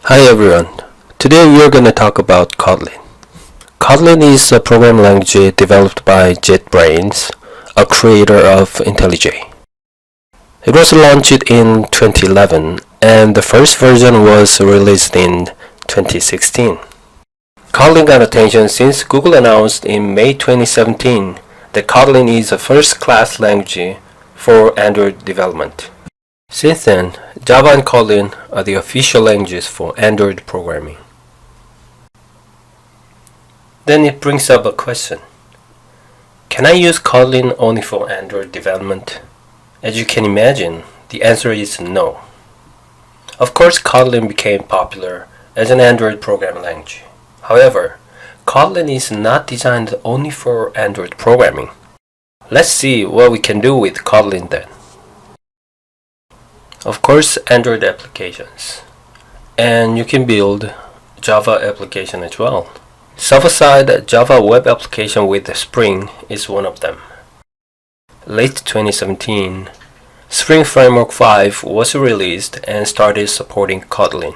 Hi everyone. Today we are going to talk about Kotlin. Kotlin is a programming language developed by JetBrains, a creator of IntelliJ. It was launched in 2011 and the first version was released in 2016. Kotlin got attention since Google announced in May 2017 that Kotlin is a first-class language for Android development. Since then, Java and Kotlin are the official languages for Android programming. Then it brings up a question. Can I use Kotlin only for Android development? As you can imagine, the answer is no. Of course, Kotlin became popular as an Android programming language. However, Kotlin is not designed only for Android programming. Let's see what we can do with Kotlin then. Of course, Android applications. And you can build Java application as well. Server-side Java web application with Spring is one of them. Late 2017, Spring Framework 5 was released and started supporting Kotlin.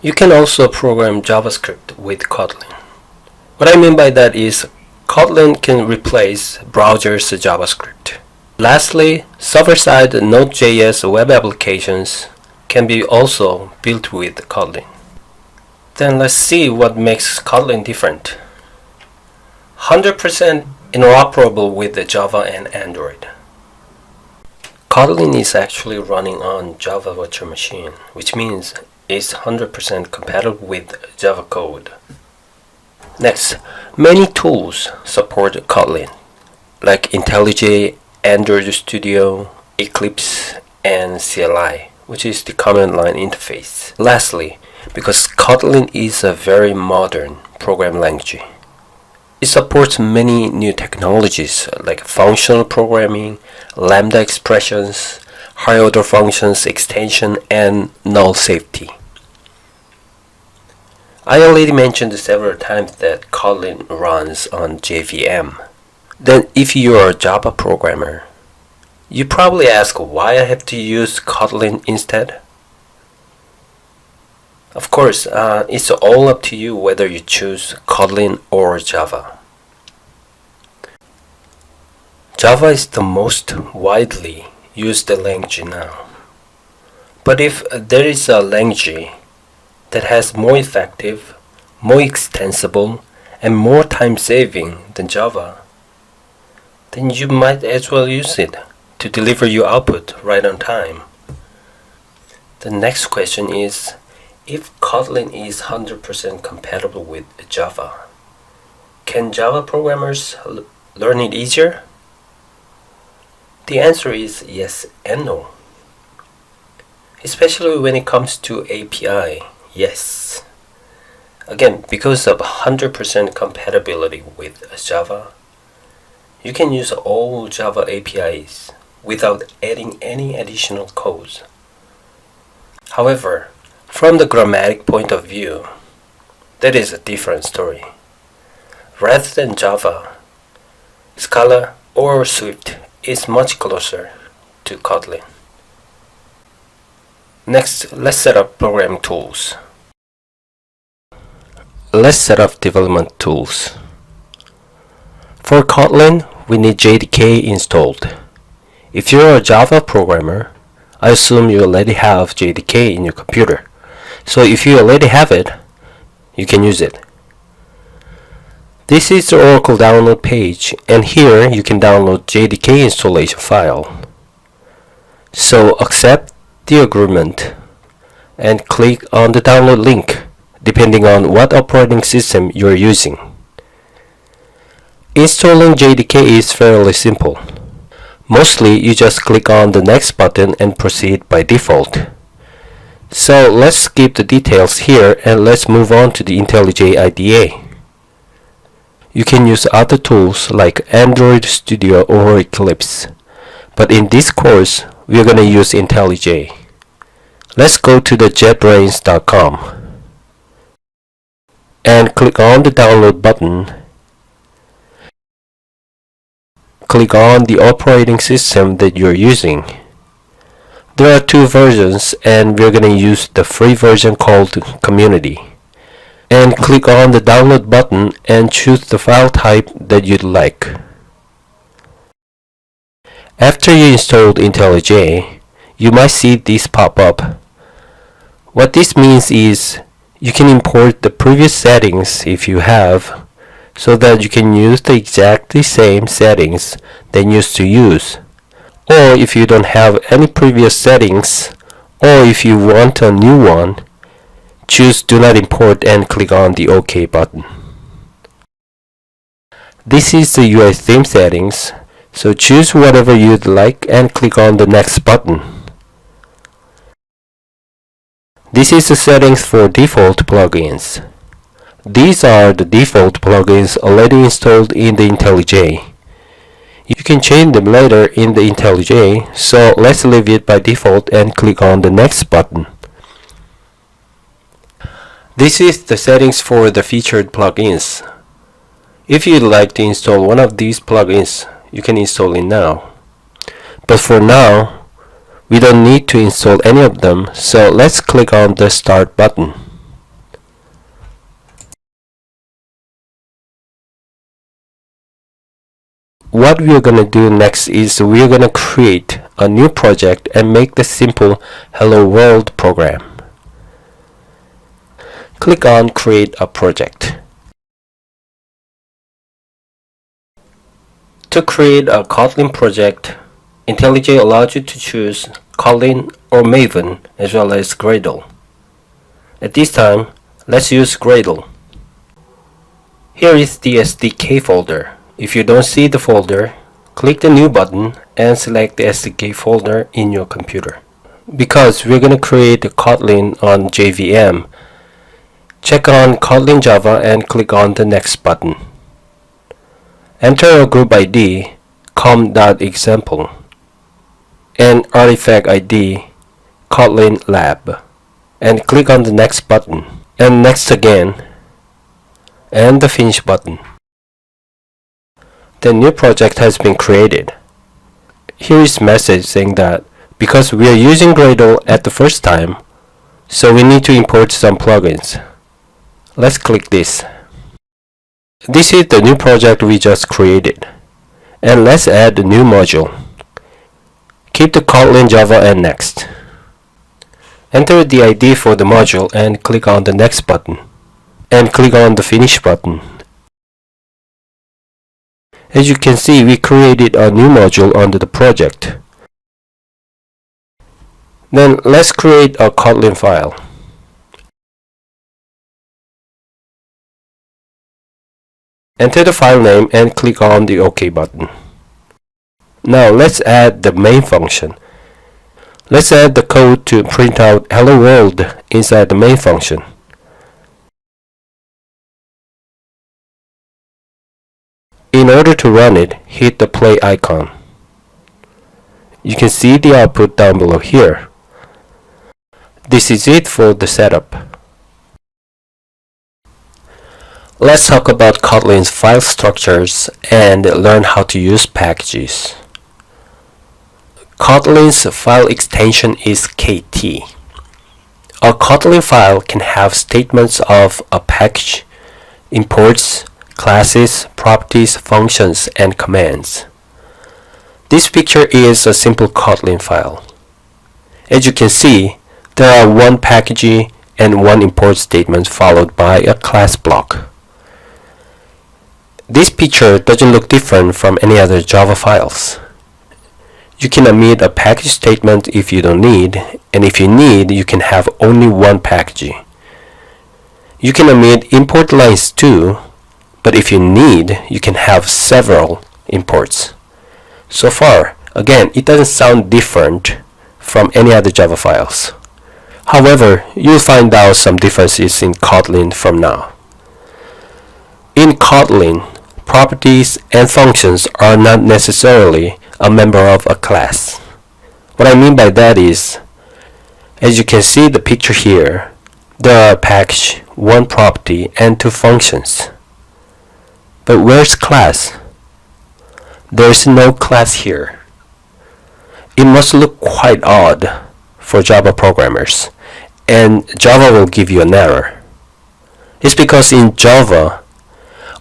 You can also program JavaScript with Kotlin. What I mean by that is Kotlin can replace browser's JavaScript. Lastly, server-side Node.js web applications can be also built with Kotlin. Then let's see what makes Kotlin different. 100% interoperable with Java and Android. Kotlin is actually running on Java virtual machine, which means it's 100% compatible with Java code. Next, many tools support Kotlin, like IntelliJ, Android Studio, Eclipse, and CLI, which is the command line interface. Lastly, because Kotlin is a very modern programming language, it supports many new technologies like functional programming, lambda expressions, higher order functions extension, and null-safety. I already mentioned several times that Kotlin runs on JVM. Then if you are a Java programmer, you probably ask why I have to use Kotlin instead. Of course, it's all up to you whether you choose Kotlin or Java. Java is the most widely used language now. But if there is a language that has more effective, more extensible, and more time-saving than Java, then you might as well use it to deliver your output right on time. The next question is, if Kotlin is 100% compatible with Java, can Java programmers learn it easier? The answer is yes and no. Especially when it comes to API, yes. Again, because of 100% compatibility with Java, you can use all Java APIs without adding any additional codes. However, from the grammatic point of view, that is a different story. Rather than Java, Scala or Swift is much closer to Kotlin. Next, let's set up programming tools. Let's set up development tools. For Kotlin, we need JDK installed. If you're a Java programmer, I assume you already have JDK in your computer. So if you already have it, you can use it. This is the Oracle download page, and here you can download JDK installation file. So accept the agreement and click on the download link depending on what operating system you're using. Installing JDK is fairly simple. Mostly you just click on the next button and proceed by default. So let's skip the details here and let's move on to the IntelliJ IDE. You can use other tools like Android Studio or Eclipse, but in this course we are going to use IntelliJ. Let's go to the jetbrains.com and click on the download button. Click on the operating system that you're using. There are two versions, and we're going to use the free version called Community. And click on the download button and choose the file type that you'd like. After you installed IntelliJ, you might see this pop up. What this means is you can import the previous settings if you have, so that you can use the exactly same settings that you used to use. Or if you don't have any previous settings, or if you want a new one, choose Do Not Import and click on the OK button. This is the UI theme settings, so choose whatever you'd like and click on the Next button. This is the settings for default plugins. These are the default plugins already installed in the IntelliJ. You can change them later in the IntelliJ, so let's leave it by default and click on the Next button. This is the settings for the featured plugins. If you'd like to install one of these plugins, you can install it now. But for now, we don't need to install any of them, so let's click on the Start button. What we're going to do next is we're going to create a new project and make the simple Hello World program. Click on Create a Project. To create a Kotlin project, IntelliJ allows you to choose Kotlin or Maven as well as Gradle. At this time, let's use Gradle. Here is the SDK folder. If you don't see the folder, click the New button and select the SDK folder in your computer. Because we're going to create a Kotlin on JVM, check on Kotlin Java and click on the Next button. Enter a group ID, com.example, and artifact ID, Kotlin Lab, and click on the Next button, and Next again, and the Finish button. The new project has been created. Here is a message saying that because we are using Gradle at the first time, so we need to import some plugins. Let's click this. This is the new project we just created. And let's add the new module. Keep the Kotlin Java and Next. Enter the ID for the module and click on the Next button. And click on the Finish button. As you can see, we created a new module under the project. Then let's create a Kotlin file. Enter the file name and click on the OK button. Now let's add the main function. Let's add the code to print out Hello World inside the main function. In order to run it, hit the play icon. You can see the output down below here. This is it for the setup. Let's talk about Kotlin's file structures and learn how to use packages. Kotlin's file extension is KT. A Kotlin file can have statements of a package, imports, classes, properties, functions, and commands. This picture is a simple Kotlin file. As you can see, there are one package and one import statement followed by a class block. This picture doesn't look different from any other Java files. You can omit a package statement if you don't need, and if you need, you can have only one package. You can omit import lines too, but if you need, you can have several imports. So far, again, it doesn't sound different from any other Java files. However, you'll find out some differences in Kotlin from now. In Kotlin, properties and functions are not necessarily a member of a class. What I mean by that is, as you can see the picture here, there are a package, one property, and two functions. But where's class? There's no class here. It must look quite odd for Java programmers, and Java will give you an error. It's because in Java,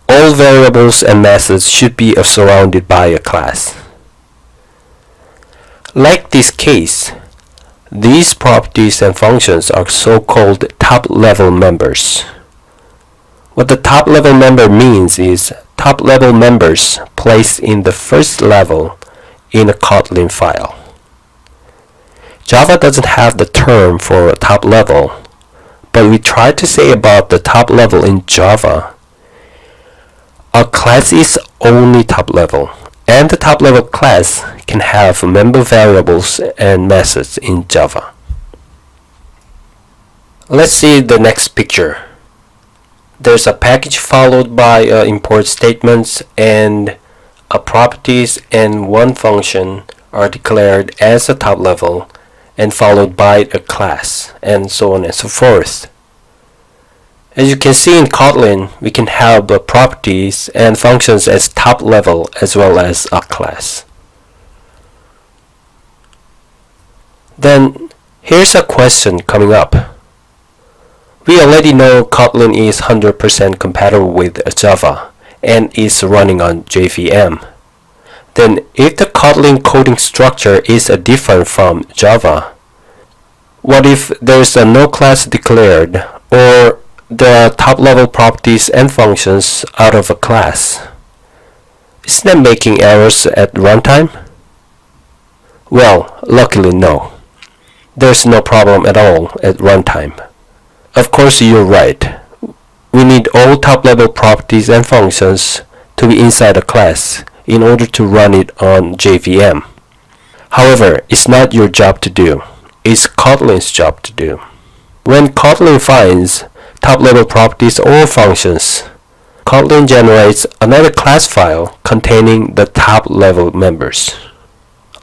all variables and methods should be surrounded by a class. Like this case, these properties and functions are so-called top-level members. What the top-level member means is top-level members placed in the first level in a Kotlin file. Java doesn't have the term for a top level, but we try to say about the top level in Java. A class is only top level, and the top level class can have member variables and methods in Java. Let's see the next picture. There's a package followed by import statements, and a properties and one function are declared as a top level and followed by a class, and so on and so forth. As you can see in Kotlin, we can have the properties and functions as top level as well as a class. Then here's a question coming up. We already know Kotlin is 100% compatible with Java and is running on JVM. Then if the Kotlin coding structure is different from Java, what if there's no class declared, or there are top-level properties and functions out of a class? Isn't that making errors at runtime? Well, luckily no. There's no problem at all at runtime. Of course, you're right. We need all top-level properties and functions to be inside a class in order to run it on JVM. However, it's not your job to do. It's Kotlin's job to do. When Kotlin finds top-level properties or functions, Kotlin generates another class file containing the top-level members.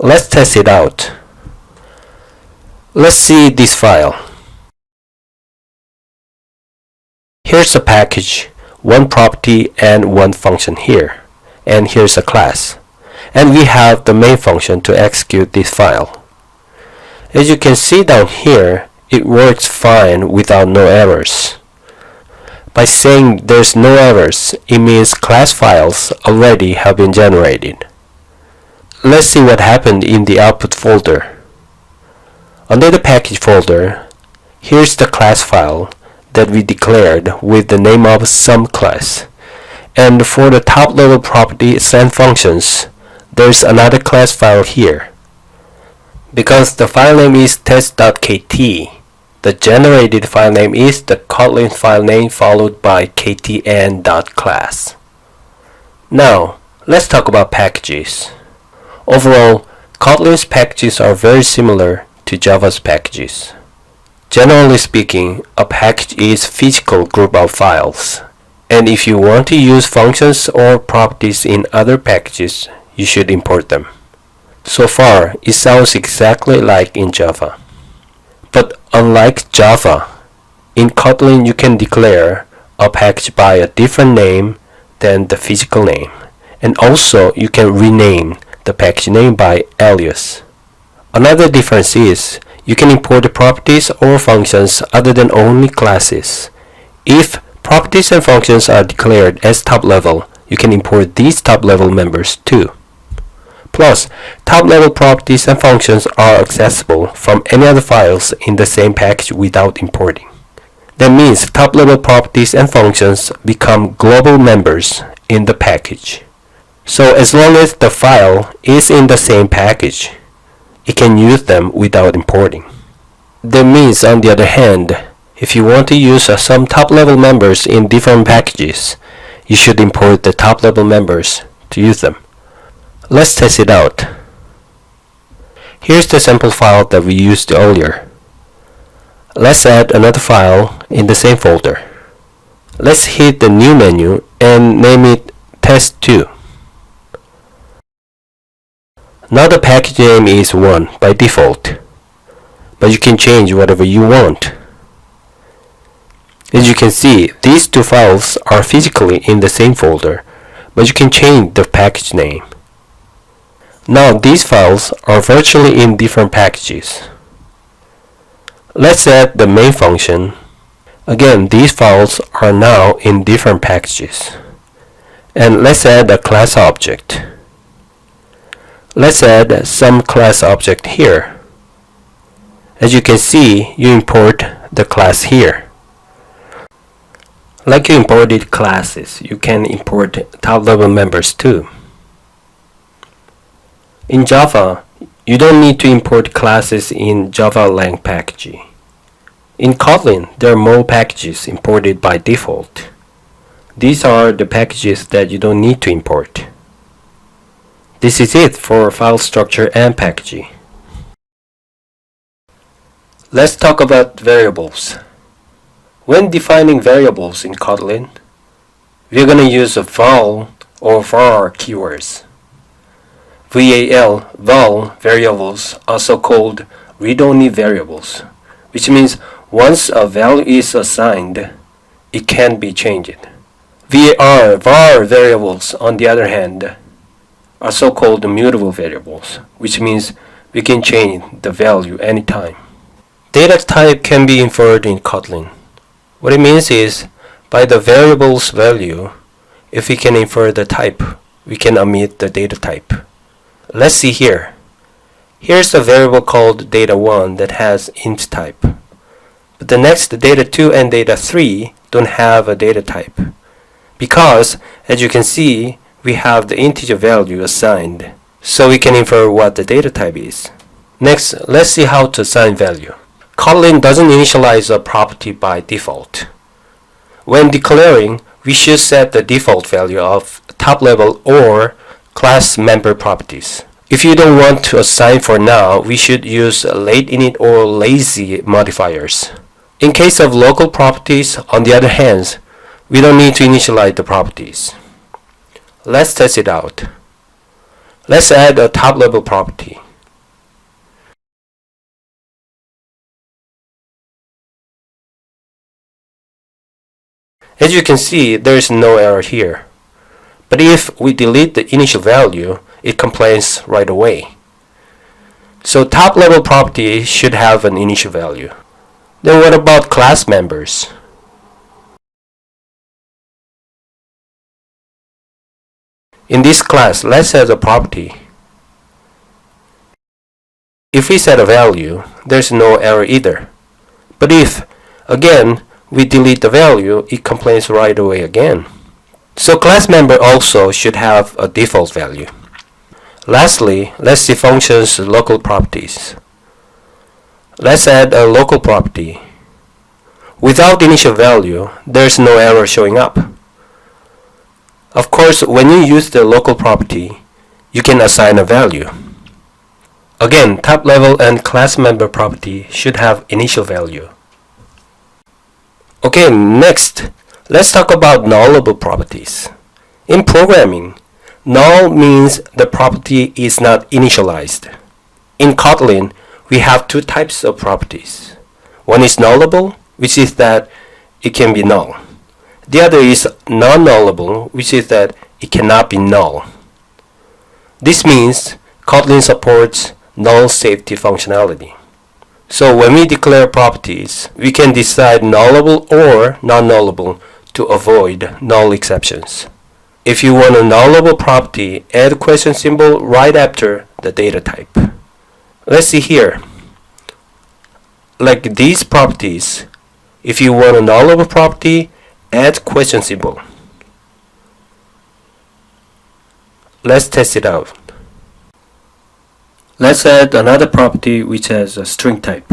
Let's test it out. Let's see this file. Here's a package, one property and one function here, and here's a class. And we have the main function to execute this file. As you can see down here, it works fine without no errors. By saying there's no errors, it means class files already have been generated. Let's see what happened in the output folder. Under the package folder, here's the class file that we declared with the name of some class. And for the top level properties and functions, there's another class file here. Because the file name is test.kt, the generated file name is the Kotlin file name followed by ktn.class. Now, let's talk about packages. Overall, Kotlin's packages are very similar to Java's packages. Generally speaking, a package is a physical group of files, and if you want to use functions or properties in other packages, you should import them. So far, it sounds exactly like in Java. But unlike Java, in Kotlin you can declare a package by a different name than the physical name, and also you can rename the package name by alias. Another difference is you can import the properties or functions other than only classes. If properties and functions are declared as top level, you can import these top level members too. Plus, top level properties and functions are accessible from any other files in the same package without importing. That means top level properties and functions become global members in the package. So as long as the file is in the same package, it can use them without importing. That means, on the other hand, if you want to use some top-level members in different packages, you should import the top-level members to use them. Let's test it out. Here's the sample file that we used earlier. Let's add another file in the same folder. Let's hit the new menu and name it test2. Now the package name is 1 by default, but you can change whatever you want. As you can see, these two files are physically in the same folder, but you can change the package name. Now these files are virtually in different packages. Let's add the main function. Again, these files are now in different packages. And let's add a class object. Let's add some class object here. As you can see, you import the class here. Like you imported classes, you can import top-level members too. In Java, you don't need to import classes in Java-lang package. In Kotlin, there are more packages imported by default. These are the packages that you don't need to import. This is it for file structure and packaging. Let's talk about variables. When defining variables in Kotlin, we're going to use a val or var keywords. val variables, also called read-only variables, which means once a value is assigned, it can't be changed. var variables, on the other hand, are so-called mutable variables, which means we can change the value anytime. Data type can be inferred in Kotlin. What it means is, by the variable's value, if we can infer the type, we can omit the data type. Let's see here. Here's a variable called data1 that has int type. But the next data2 and data3 don't have a data type. Because, as you can see, we have the integer value assigned. So we can infer what the data type is. Next, let's see how to assign value. Kotlin doesn't initialize a property by default. When declaring, we should set the default value of top level or class member properties. If you don't want to assign for now, we should use late init or lazy modifiers. In case of local properties, on the other hand, we don't need to initialize the properties. Let's test it out. Let's add a top level property. As you can see, there is no error here. But if we delete the initial value, it complains right away. So top level property should have an initial value. Then what about class members? In this class, let's add a property. If we set a value, there's no error either. But if, again, we delete the value, it complains right away again. So class member also should have a default value. Lastly, let's see functions local properties. Let's add a local property. Without initial value, there's no error showing up. Of course, when you use the local property, you can assign a value. Again, top level and class member property should have initial value. Okay, next, let's talk about nullable properties. In programming, null means the property is not initialized. In Kotlin, we have two types of properties. One is nullable, which is that it can be null. The other is non-nullable, which is that it cannot be null. This means Kotlin supports null-safe functionality. So when we declare properties, we can decide nullable or non-nullable to avoid null exceptions. If you want a nullable property, add a question symbol right after the data type. Let's see here. Like these properties, if you want a nullable property, add question symbol. Let's test it out. Let's add another property which has a string type.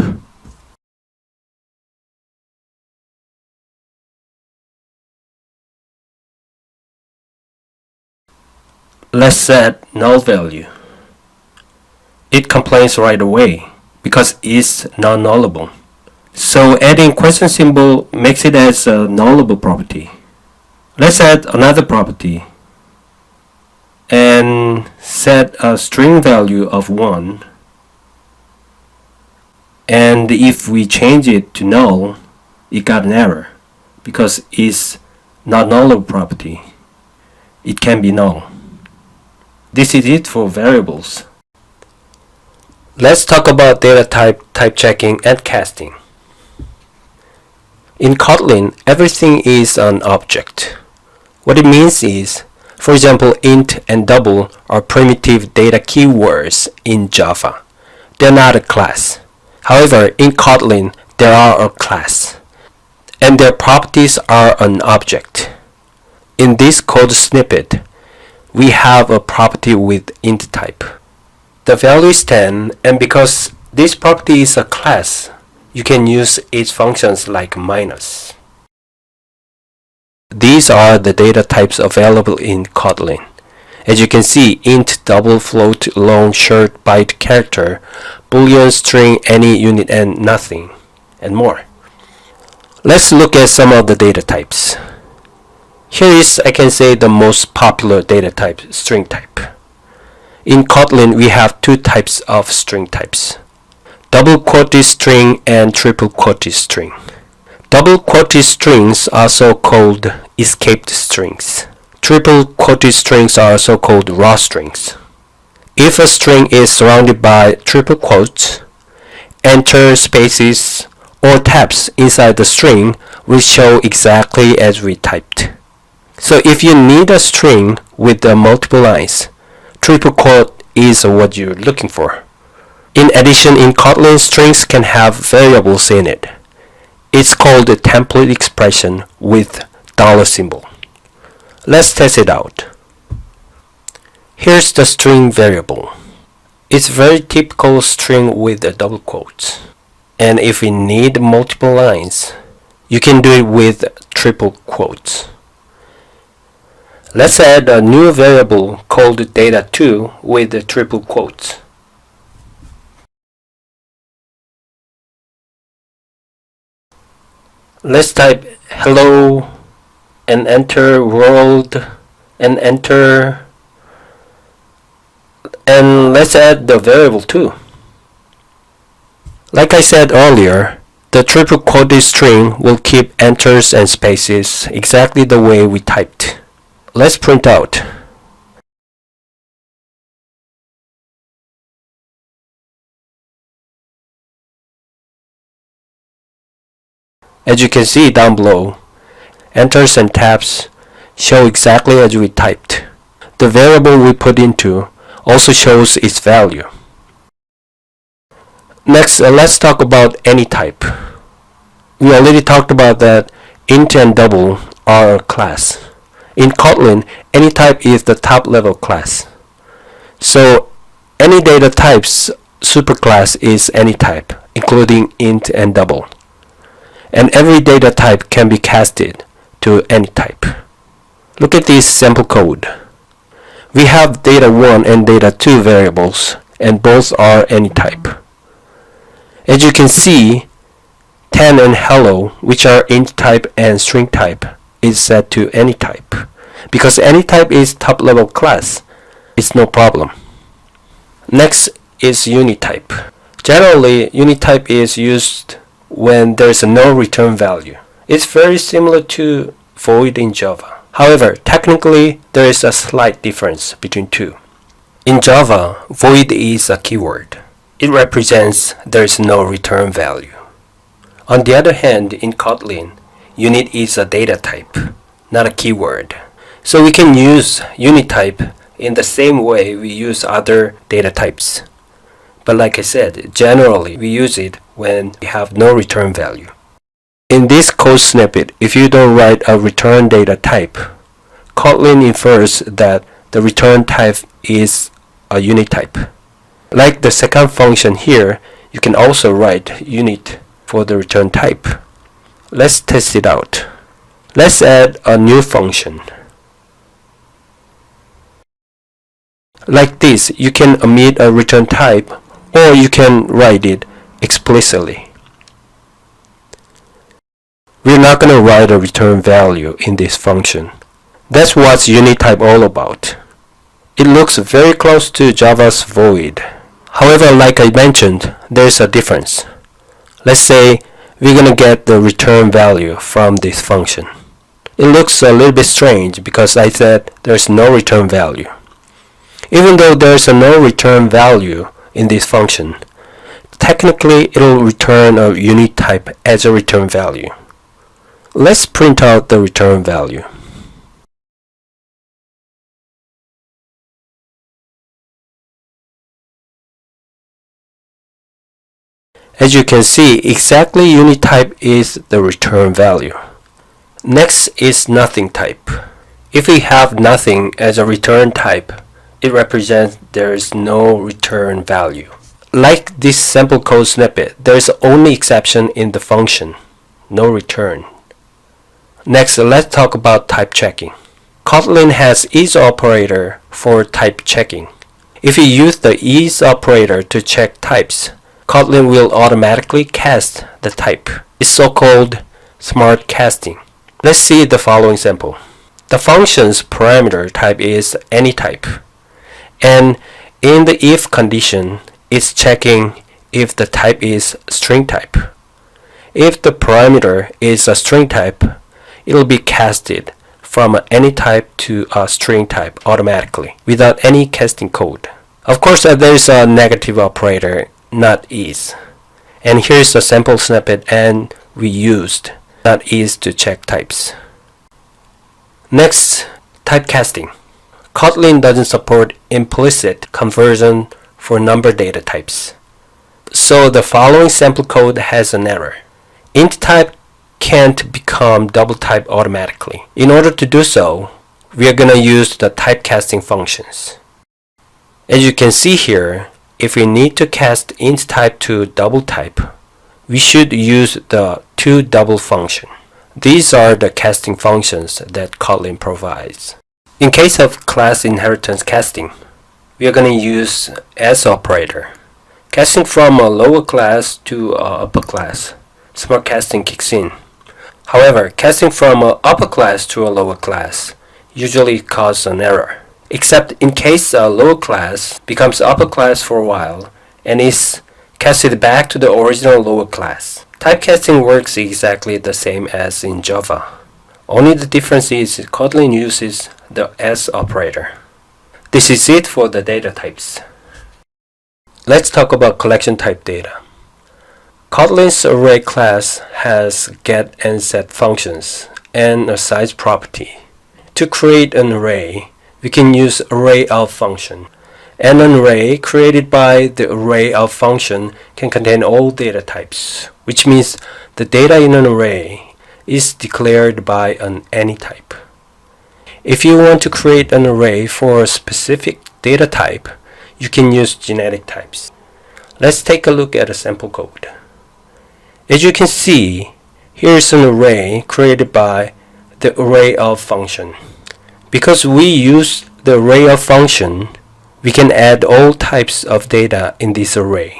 Let's set null value. It complains right away because it's non-nullable. So adding question symbol makes it as a nullable property. Let's add another property and set a string value of 1. And if we change it to null, it got an error because it's not nullable property. It can be null. This is it for variables. Let's talk about data type checking, and casting. In Kotlin, everything is an object. What it means is, for example, int and double are primitive data keywords in Java. They're not a class. However, in Kotlin, they are a class, and their properties are an object. In this code snippet, we have a property with int type. The value is 10, and because this property is a class, you can use its functions like minus. These are the data types available in Kotlin. As you can see, int, double, float, long, short, byte, character, boolean, string, any, unit, and nothing, and more. Let's look at some of the data types. Here is, I can say, the most popular data type, string type. In Kotlin, we have two types of string types: double quoted string and triple quoted string. Double quoted strings are also called escaped strings. Triple quoted strings are also called raw strings. If a string is surrounded by triple quotes, enter, spaces, or tabs inside the string will show exactly as we typed. So if you need a string with multiple lines, triple quote is what you're looking for. In addition, in Kotlin, strings can have variables in it. It's called a template expression with dollar symbol. Let's test it out. Here's the string variable. It's very typical string with a double quotes. And if you need multiple lines, you can do it with triple quotes. Let's add a new variable called data2 with the triple quotes. Let's type hello and enter world and enter, and let's add the variable 2. Like I said earlier, the triple quoted string will keep enters and spaces exactly the way we typed. Let's print out. As you can see down below, enters and tabs show exactly as we typed. The variable we put into also shows its value. Next, let's talk about any type. We already talked about that int and double are a class. In Kotlin, any type is the top level class. So any data type's superclass is any type, including int and double. And every data type can be casted to any type. Look at this sample code. We have data1 and data2 variables, and both are any type. As you can see, 10 and hello, which are int type and string type, is set to any type. Because any type is top level class, it's no problem. Next is unit type. Generally, unit type is used when there's no return value. It's very similar to void in Java. However, technically, there is a slight difference between two. In Java, void is a keyword. It represents there's no return value. On the other hand, in Kotlin, unit is a data type, not a keyword. So we can use unit type in the same way we use other data types. But like I said, generally we use it when we have no return value. In this code snippet, if you don't write a return data type, Kotlin infers that the return type is a unit type. Like the second function here, you can also write unit for the return type. Let's test it out. Let's add a new function. Like this, you can omit a return type, or you can write it explicitly. We're not going to write a return value in this function. That's what unit type all about. It looks very close to Java's void. However, like I mentioned, there's a difference. Let's say we're going to get the return value from this function. It looks a little bit strange because I said there's no return value. Even though there's a no return value in this function, technically it'll return a unit type as a return value. Let's print out the return value. As you can see, exactly unit type is the return value. Next is nothing type. If we have nothing as a return type, it represents there is no return value. Like this sample code snippet, there is only exception in the function, no return. Next, let's talk about type checking. Kotlin has is operator for type checking. If you use the is operator to check types, Kotlin will automatically cast the type. It's so-called smart casting. Let's see the following sample. The function's parameter type is any type, and in the if condition, it's checking if the type is string type. If the parameter is a string type, it'll be casted from any type to a string type automatically without any casting code. Of course, there's a negative operator, not is. And here's a sample snippet, and we used not is to check types. Next, typecasting. Kotlin doesn't support implicit conversion for number data types. So the following sample code has an error. Int type can't become double type automatically. In order to do so, we are going to use the typecasting functions. As you can see here, if we need to cast int type to double type, we should use the toDouble function. These are the casting functions that Kotlin provides. In case of class inheritance casting, we are going to use as operator. Casting from a lower class to a upper class, smart casting kicks in. However, casting from an upper class to a lower class usually causes an error, except in case a lower class becomes upper class for a while and is casted back to the original lower class. Typecasting works exactly the same as in Java. Only the difference is Kotlin uses the as operator. This is it for the data types. Let's talk about collection type data. Kotlin's array class has get and set functions and a size property. To create an array, we can use array_of function. And an array created by the array_of function can contain all data types, which means the data in an array is declared by an any type. If you want to create an array for a specific data type, you can use genetic types. Let's take a look at a sample code. As you can see, here's an array created by the array_of function. Because we use the array_of function, we can add all types of data in this array,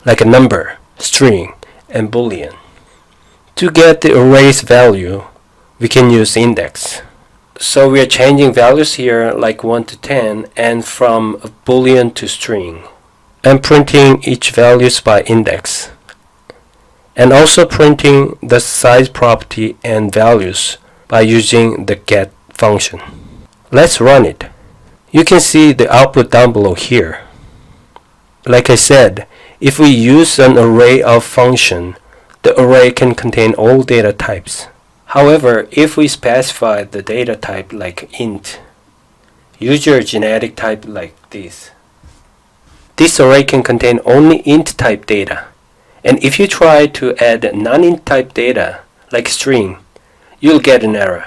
like a number, string, and boolean. To get the array's value, we can use index. So we are changing values here like 1 to 10 and from a boolean to string, and printing each values by index, and also printing the size property and values by using the get function. Let's run it. You can see the output down below here. Like I said, if we use an array_of function, the array can contain all data types. However, if we specify the data type like int, use your genetic type like this. This array can contain only int type data. And if you try to add non-int type data like string, you'll get an error.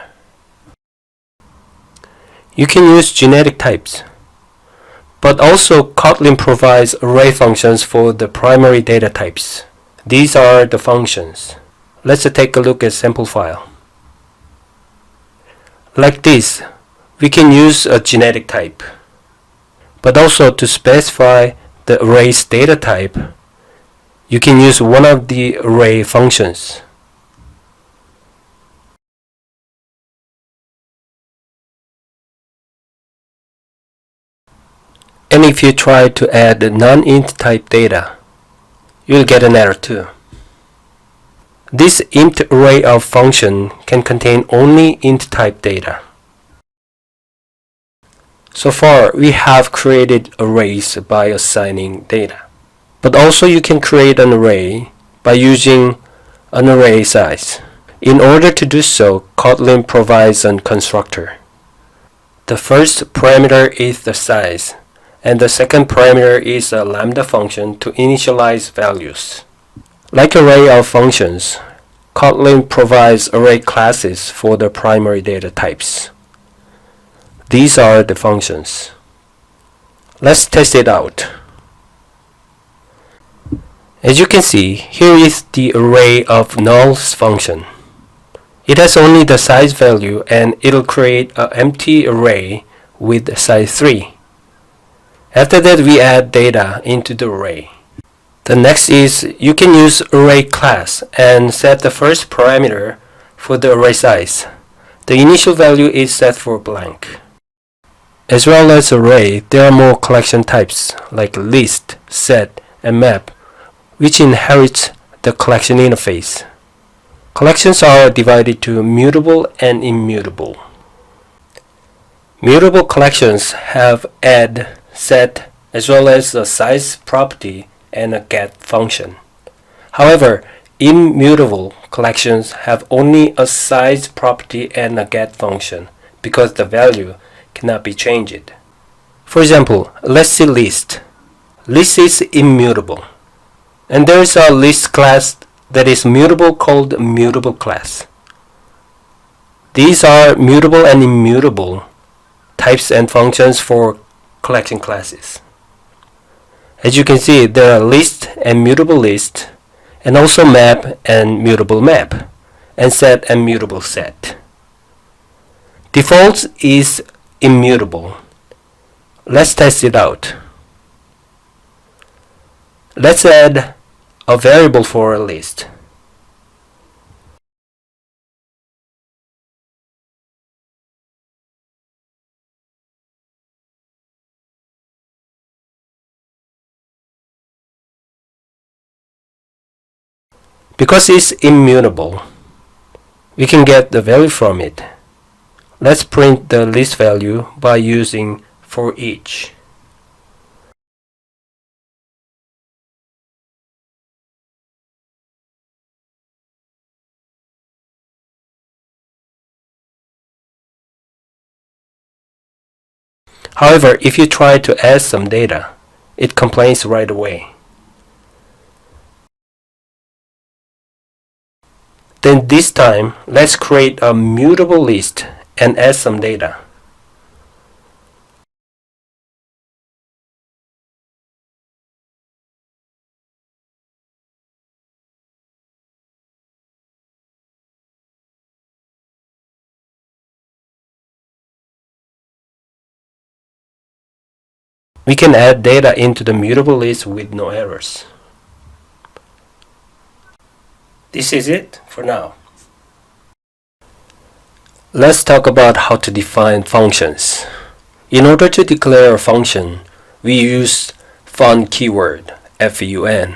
You can use genetic types. But also Kotlin provides array functions for the primary data types. These are the functions. Let's take a look at sample file. Like this, we can use a genetic type. But also to specify the array's data type, you can use one of the array functions. And if you try to add non-int type data, you'll get an error too. This int array_of function can contain only int type data. So far, we have created arrays by assigning data. But also you can create an array by using an array size. In order to do so, Kotlin provides a constructor. The first parameter is the size, and the second parameter is a lambda function to initialize values. Like array of functions, Kotlin provides array classes for the primary data types. These are the functions. Let's test it out. As you can see, here is the array of nulls function. It has only the size value and it'll create an empty array with size 3. After that, we add data into the array. The next is you can use array class and set the first parameter for the array size. The initial value is set for blank. As well as array, there are more collection types like list, set, and map, which inherits the collection interface. Collections are divided to mutable and immutable. Mutable collections have add, set, as well as a size property and a get function. However, immutable collections have only a size property and a get function because the value cannot be changed. For example, let's see list. List is immutable. And there is a list class that is mutable called mutable class. These are mutable and immutable types and functions for collection classes. As you can see, there are list and mutable list, and also map and mutable map, and set and mutable set. Default is immutable. Let's test it out. Let's add a variable for a list. Because it's immutable, we can get the value from it. Let's print the list value by using for each. However, if you try to add some data, it complains right away. Then this time, let's create a mutable list and add some data. We can add data into the mutable list with no errors. This is it for now. Let's talk about how to define functions. In order to declare a function, we use fun keyword, fun.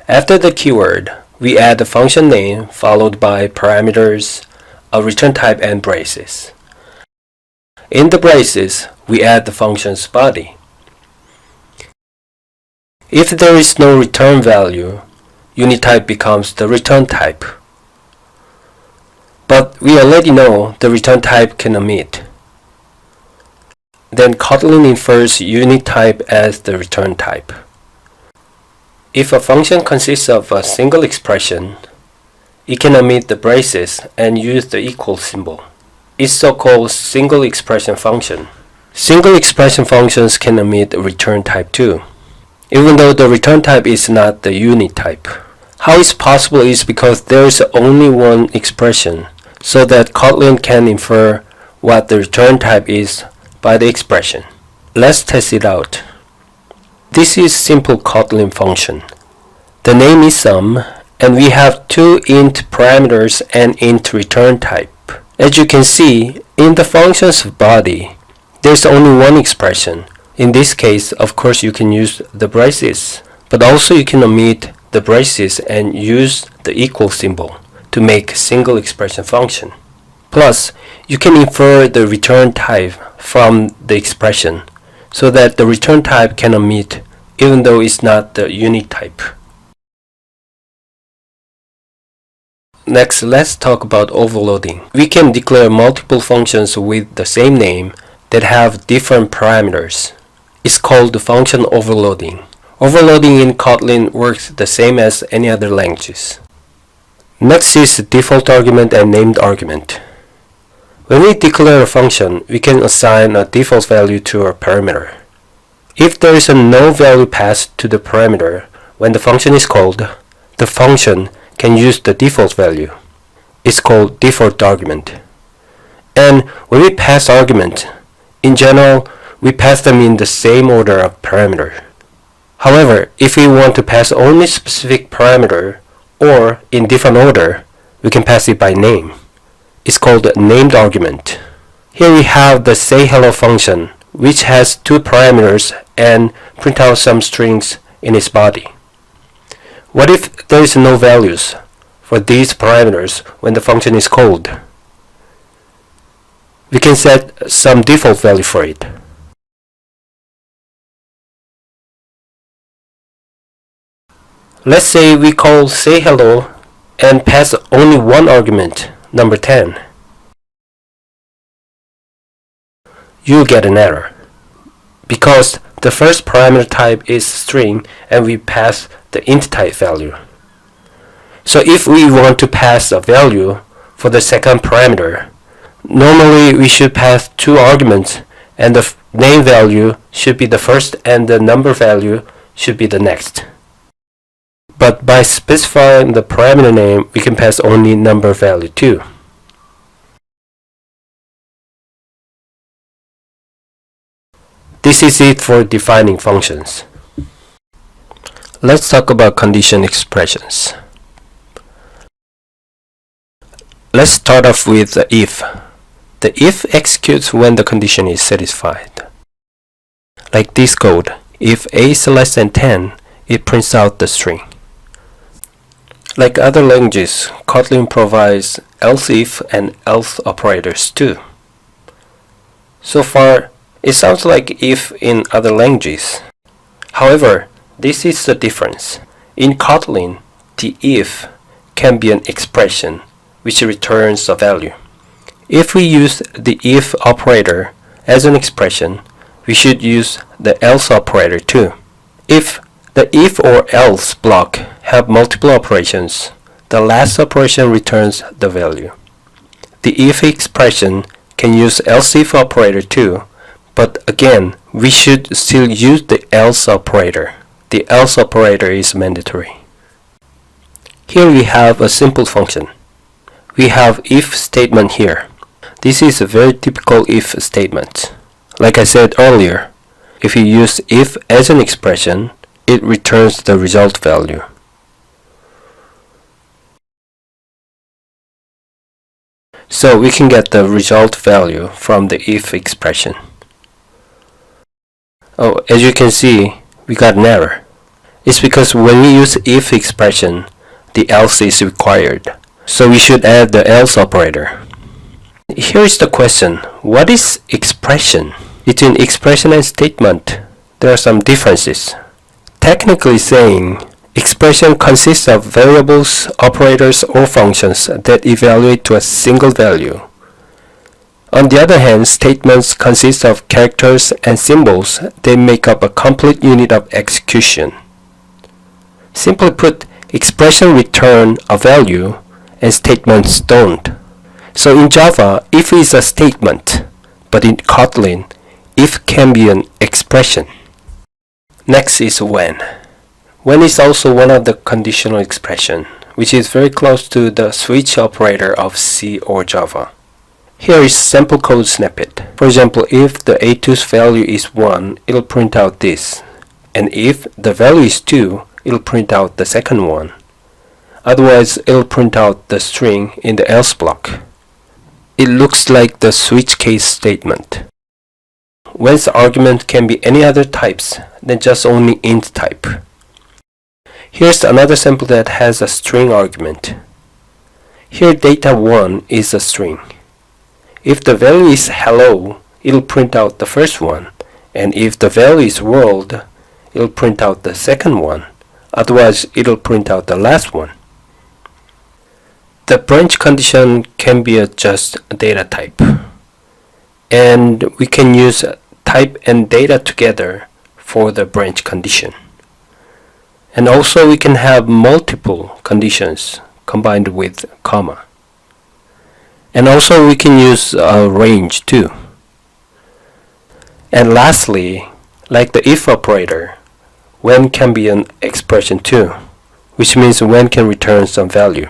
After the keyword, we add the function name followed by parameters, a return type, and braces. In the braces, we add the function's body. If there is no return value, unit type becomes the return type. But we already know the return type can omit. Then Kotlin infers unit type as the return type. If a function consists of a single expression, it can omit the braces and use the equal symbol. It's so-called single expression function. Single expression functions can omit a return type too, even though the return type is not the unit type. How it's possible is because there is only one expression, so that Kotlin can infer what the return type is by the expression. Let's test it out. This is simple Kotlin function. The name is sum, and we have two int parameters and int return type. As you can see, in the function's body, there's only one expression. In this case, of course, you can use the braces, but also you can omit the braces and use the equal symbol to make a single expression function. Plus, you can infer the return type from the expression so that the return type can omit even though it's not the unit type. Next, let's talk about overloading. We can declare multiple functions with the same name that have different parameters. It's called function overloading. Overloading in Kotlin works the same as any other languages. Next is default argument and named argument. When we declare a function, we can assign a default value to a parameter. If there is no value passed to the parameter when the function is called, the function can use the default value. It's called default argument. And when we pass argument, in general, we pass them in the same order of parameter. However, if we want to pass only specific parameter or in different order, we can pass it by name. It's called named argument. Here we have the sayHello function, which has two parameters and print out some strings in its body. What if there is no values for these parameters when the function is called? We can set some default value for it. Let's say we call sayHello and pass only one argument, number 10. You'll get an error because the first parameter type is string and we pass the int type value. So if we want to pass a value for the second parameter, normally we should pass two arguments and the name value should be the first and the number value should be the next. But by specifying the parameter name, we can pass only number value too. This is it for defining functions. Let's talk about condition expressions. Let's start off with the if. The if executes when the condition is satisfied. Like this code, if a is less than 10, it prints out the string. Like other languages, Kotlin provides else if and else operators too. So far, it sounds like if in other languages. However, this is the difference. In Kotlin, the if can be an expression which returns a value. If we use the if operator as an expression, we should use the else operator too. If the if or else block have multiple operations, the last operation returns the value. The if expression can use else if operator too, but again, we should still use the else operator. The else operator is mandatory. Here we have a simple function. We have if statement here. This is a very typical if statement. Like I said earlier, if you use if as an expression, it returns the result value. So we can get the result value from the if expression. Oh, as you can see, we got an error. It's because when we use if expression, the else is required. So we should add the else operator. Here is the question, what is expression? Between expression and statement, there are some differences. Technically saying, expression consists of variables, operators, or functions that evaluate to a single value. On the other hand, statements consist of characters and symbols that make up a complete unit of execution. Simply put, expression return a value and statements don't. So in Java, if is a statement, but in Kotlin, if can be an expression. Next is when. When is also one of the conditional expression, which is very close to the switch operator of C or Java. Here is sample code snippet. For example, if the a2's value is 1, it'll print out this. And if the value is 2, it'll print out the second one. Otherwise, it'll print out the string in the else block. It looks like the switch case statement. When's argument can be any other types than just only int type. Here's another sample that has a string argument. Here data1 is a string. If the value is hello, it'll print out the first one. And if the value is world, it'll print out the second one. Otherwise, it'll print out the last one. The branch condition can be just a data type, and we can use type and data together for the branch condition. And also we can have multiple conditions combined with comma. And also we can use a range too. And lastly, like the if operator, when can be an expression too, which means when can return some value.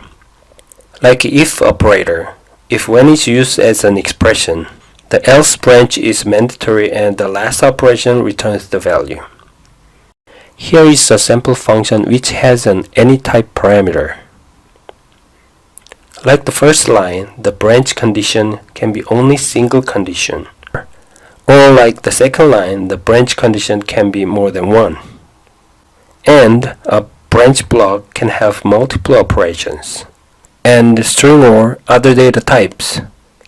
Like if operator, if when is used as an expression, the else branch is mandatory and the last operation returns the value. Here is a sample function which has an any type parameter. Like the first line, the branch condition can be only single condition. Or like the second line, the branch condition can be more than one. And a branch block can have multiple operations. And string or other data types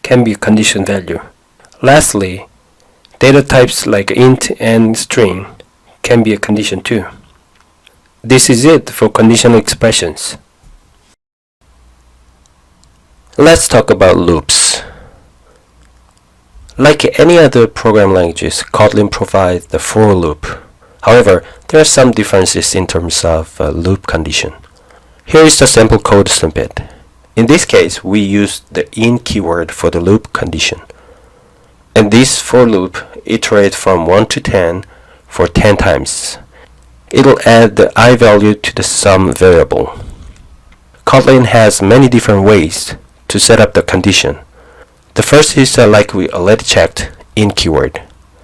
can be a condition value. Lastly, data types like int and string can be a condition too. This is it for conditional expressions. Let's talk about loops. Like any other program languages, Kotlin provides the for loop. However, there are some differences in terms of loop condition. Here is the sample code snippet. In this case, we use the in keyword for the loop condition. And this for loop iterates from 1 to 10 for 10 times. It'll add the I value to the sum variable. Kotlin has many different ways to set up the condition. The first is like we already checked, in keyword.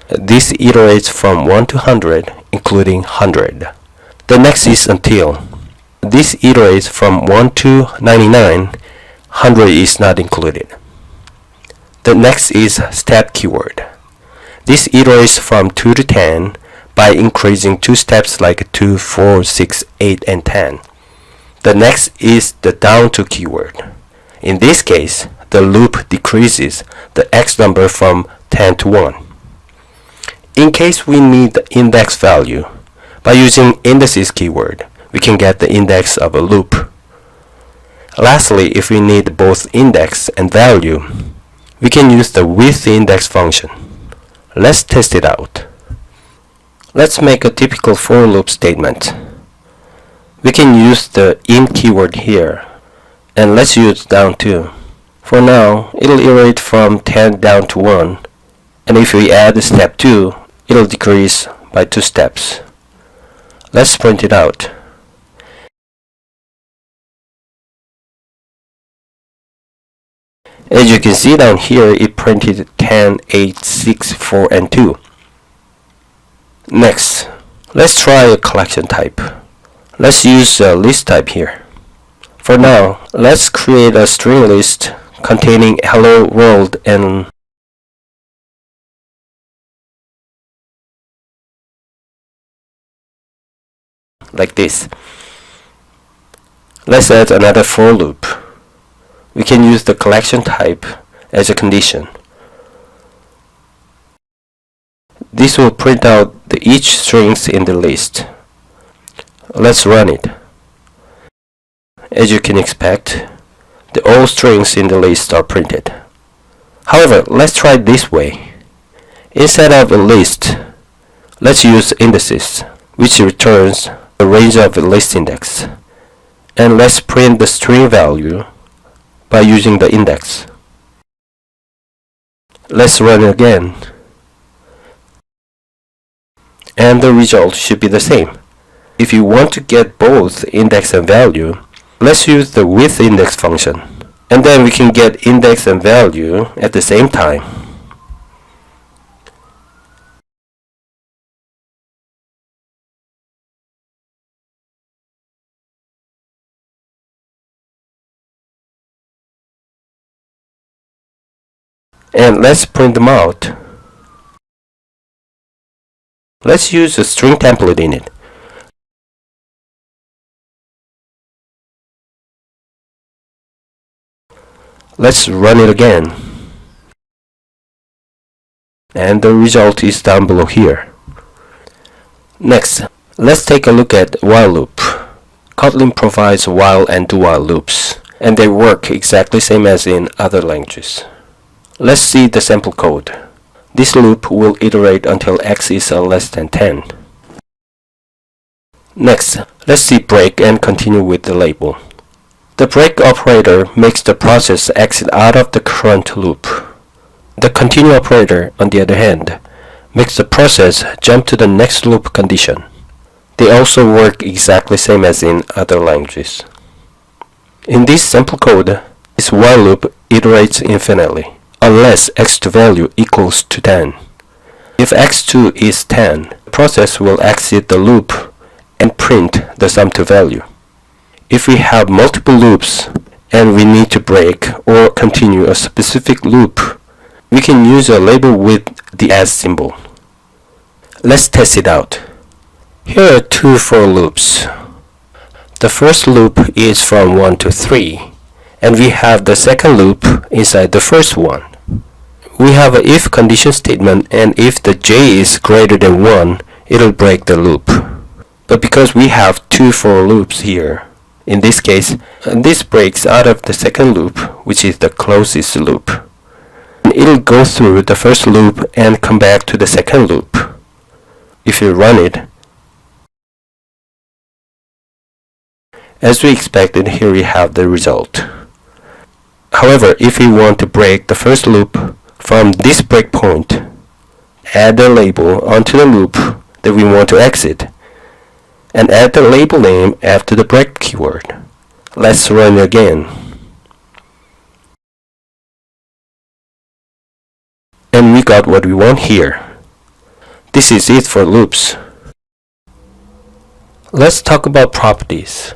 This iterates from 1 to 100, including 100. The next is until. This iterates from 1 to 99, 100 is not included. The next is step keyword. This iterates from 2 to 10 by increasing 2 steps like 2, 4, 6, 8, and 10. The next is the down to keyword. In this case, the loop decreases the x number from 10 to 1. In case we need the index value, by using indices keyword, we can get the index of a loop. Lastly, if we need both index and value, we can use the withIndex function. Let's test it out. Let's make a typical for loop statement. We can use the in keyword here, and let's use down to. For now, it'll iterate from 10 down to 1, and if we add step 2, it'll decrease by 2 steps. Let's print it out. As you can see down here, it printed 10, 8, 6, 4, and 2. Next, let's try a collection type. Let's use a list type here. For now, let's create a string list containing hello world and like this. Let's add another for loop. We can use the collection type as a condition. This will print out each strings in the list. Let's run it. As you can expect, all strings in the list are printed. However, let's try it this way. Instead of a list, let's use indices, which returns the range of the list index. And let's print the string value by using the index. Let's run it again. And the result should be the same. If you want to get both index and value, let's use the withIndex function. And then we can get index and value at the same time. And let's print them out. Let's use a string template in it. Let's run it again. And the result is down below here. Next, let's take a look at while loop. Kotlin provides while and do-while loops. and they work exactly same as in other languages. Let's see the sample code. This loop will iterate until x is less than 10. Next, let's see break and continue with the label. The break operator makes the process exit out of the current loop. The continue operator, on the other hand, makes the process jump to the next loop condition. They also work exactly same as in other languages. In this sample code, this while loop iterates infinitely, unless x2 value equals to 10. If x2 is 10, the process will exit the loop and print the sum2 value. If we have multiple loops and we need to break or continue a specific loop, we can use a label with the as symbol. Let's test it out. Here are two for loops. The first loop is from 1 to 3, and we have the second loop inside the first one. We have an if condition statement, and if the j is greater than 1, it'll break the loop. But because we have two for loops here, in this case, this breaks out of the second loop, which is the closest loop. And it'll go through the first loop and come back to the second loop. If you run it, as we expected, here we have the result. However, if we want to break the first loop from this breakpoint, add the label onto the loop that we want to exit, and add the label name after the break keyword. Let's run it again. And we got what we want here. This is it for loops. Let's talk about properties.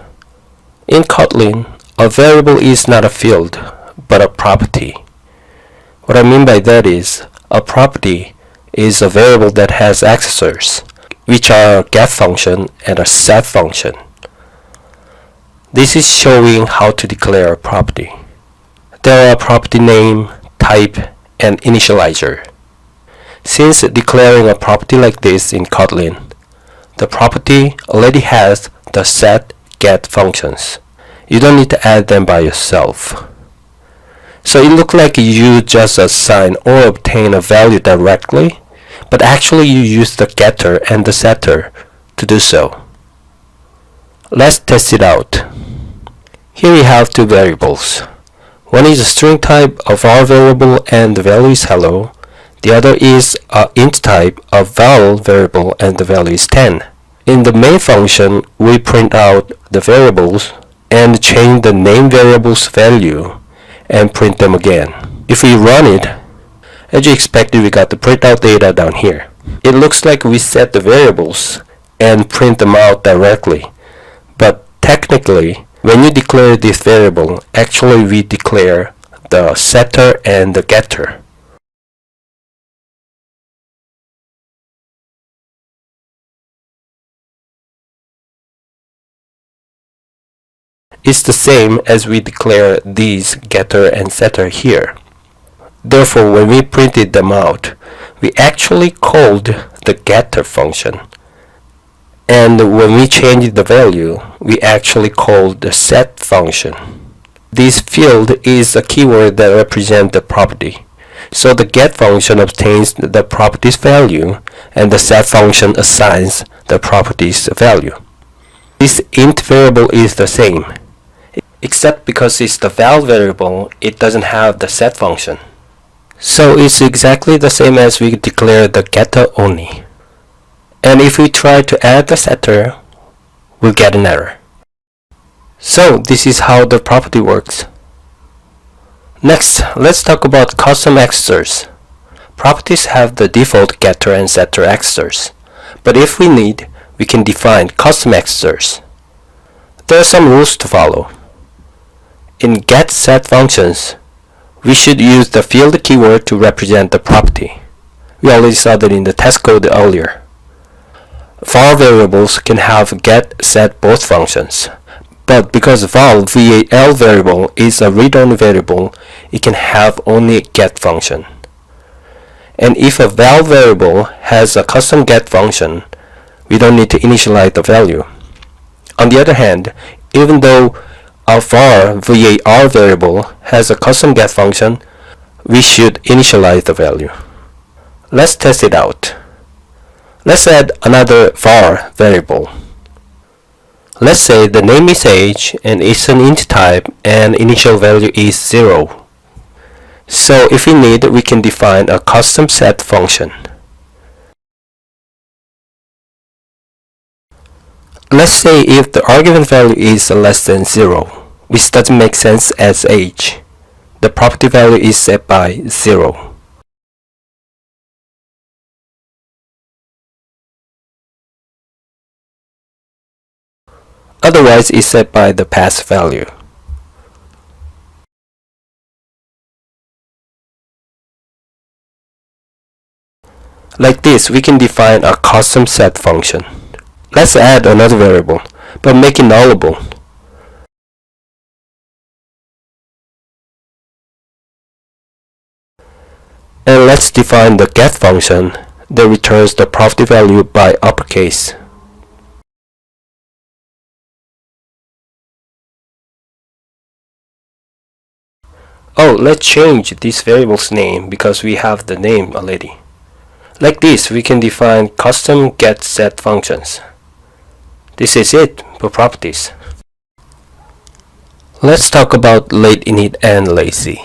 In Kotlin, a variable is not a field, but a property. What I mean by that is, a property is a variable that has accessors, which are a get function and a set function. This is showing how to declare a property. There are a property name, type, and initializer. Since declaring a property like this in Kotlin, the property already has the set, get functions. You don't need to add them by yourself. So it looks like you just assign or obtain a value directly, but actually you use the getter and the setter to do so. Let's test it out. Here we have two variables. One is a string type of var variable and the value is hello. The other is an int type of val variable and the value is 10. In the main function, we print out the variables and change the name variable's value and print them again. If we run it, as you expected, we got the printout data down here. It looks like we set the variables and print them out directly. But technically, when you declare this variable, actually we declare the setter and the getter. It's the same as we declare these getter and setter here. Therefore, when we printed them out, we actually called the getter function. And when we changed the value, we actually called the set function. This field is a keyword that represents the property. So the get function obtains the property's value, and the set function assigns the property's value. This int variable is the same, except because it's the val variable, it doesn't have the set function. So it's exactly the same as we declare the getter only. And if we try to add the setter, we'll get an error. So this is how the property works. Next, let's talk about custom accessors. Properties have the default getter and setter accessors, but if we need, we can define custom accessors. There are some rules to follow. In get-set functions, we should use the field keyword to represent the property. We already saw that in the test code earlier. var variables can have get, set both functions. But because val variable is a read-only variable, it can have only get function. And if a val variable has a custom get function, we don't need to initialize the value. On the other hand, even though our var variable has a custom get function, we should initialize the value. Let's test it out. Let's add another var variable. Let's say the name is age and it's an int type and initial value is 0. So if we need, we can define a custom set function. Let's say if the argument value is less than 0, which doesn't make sense as age, the property value is set by 0. Otherwise, it's set by the pass value. Like this, we can define a custom set function. Let's add another variable, but make it nullable. And let's define the get function that returns the property value by uppercase. Oh, let's change this variable's name because we have the name already. Like this, we can define custom get set functions. This is it for properties. Let's talk about late init and lazy.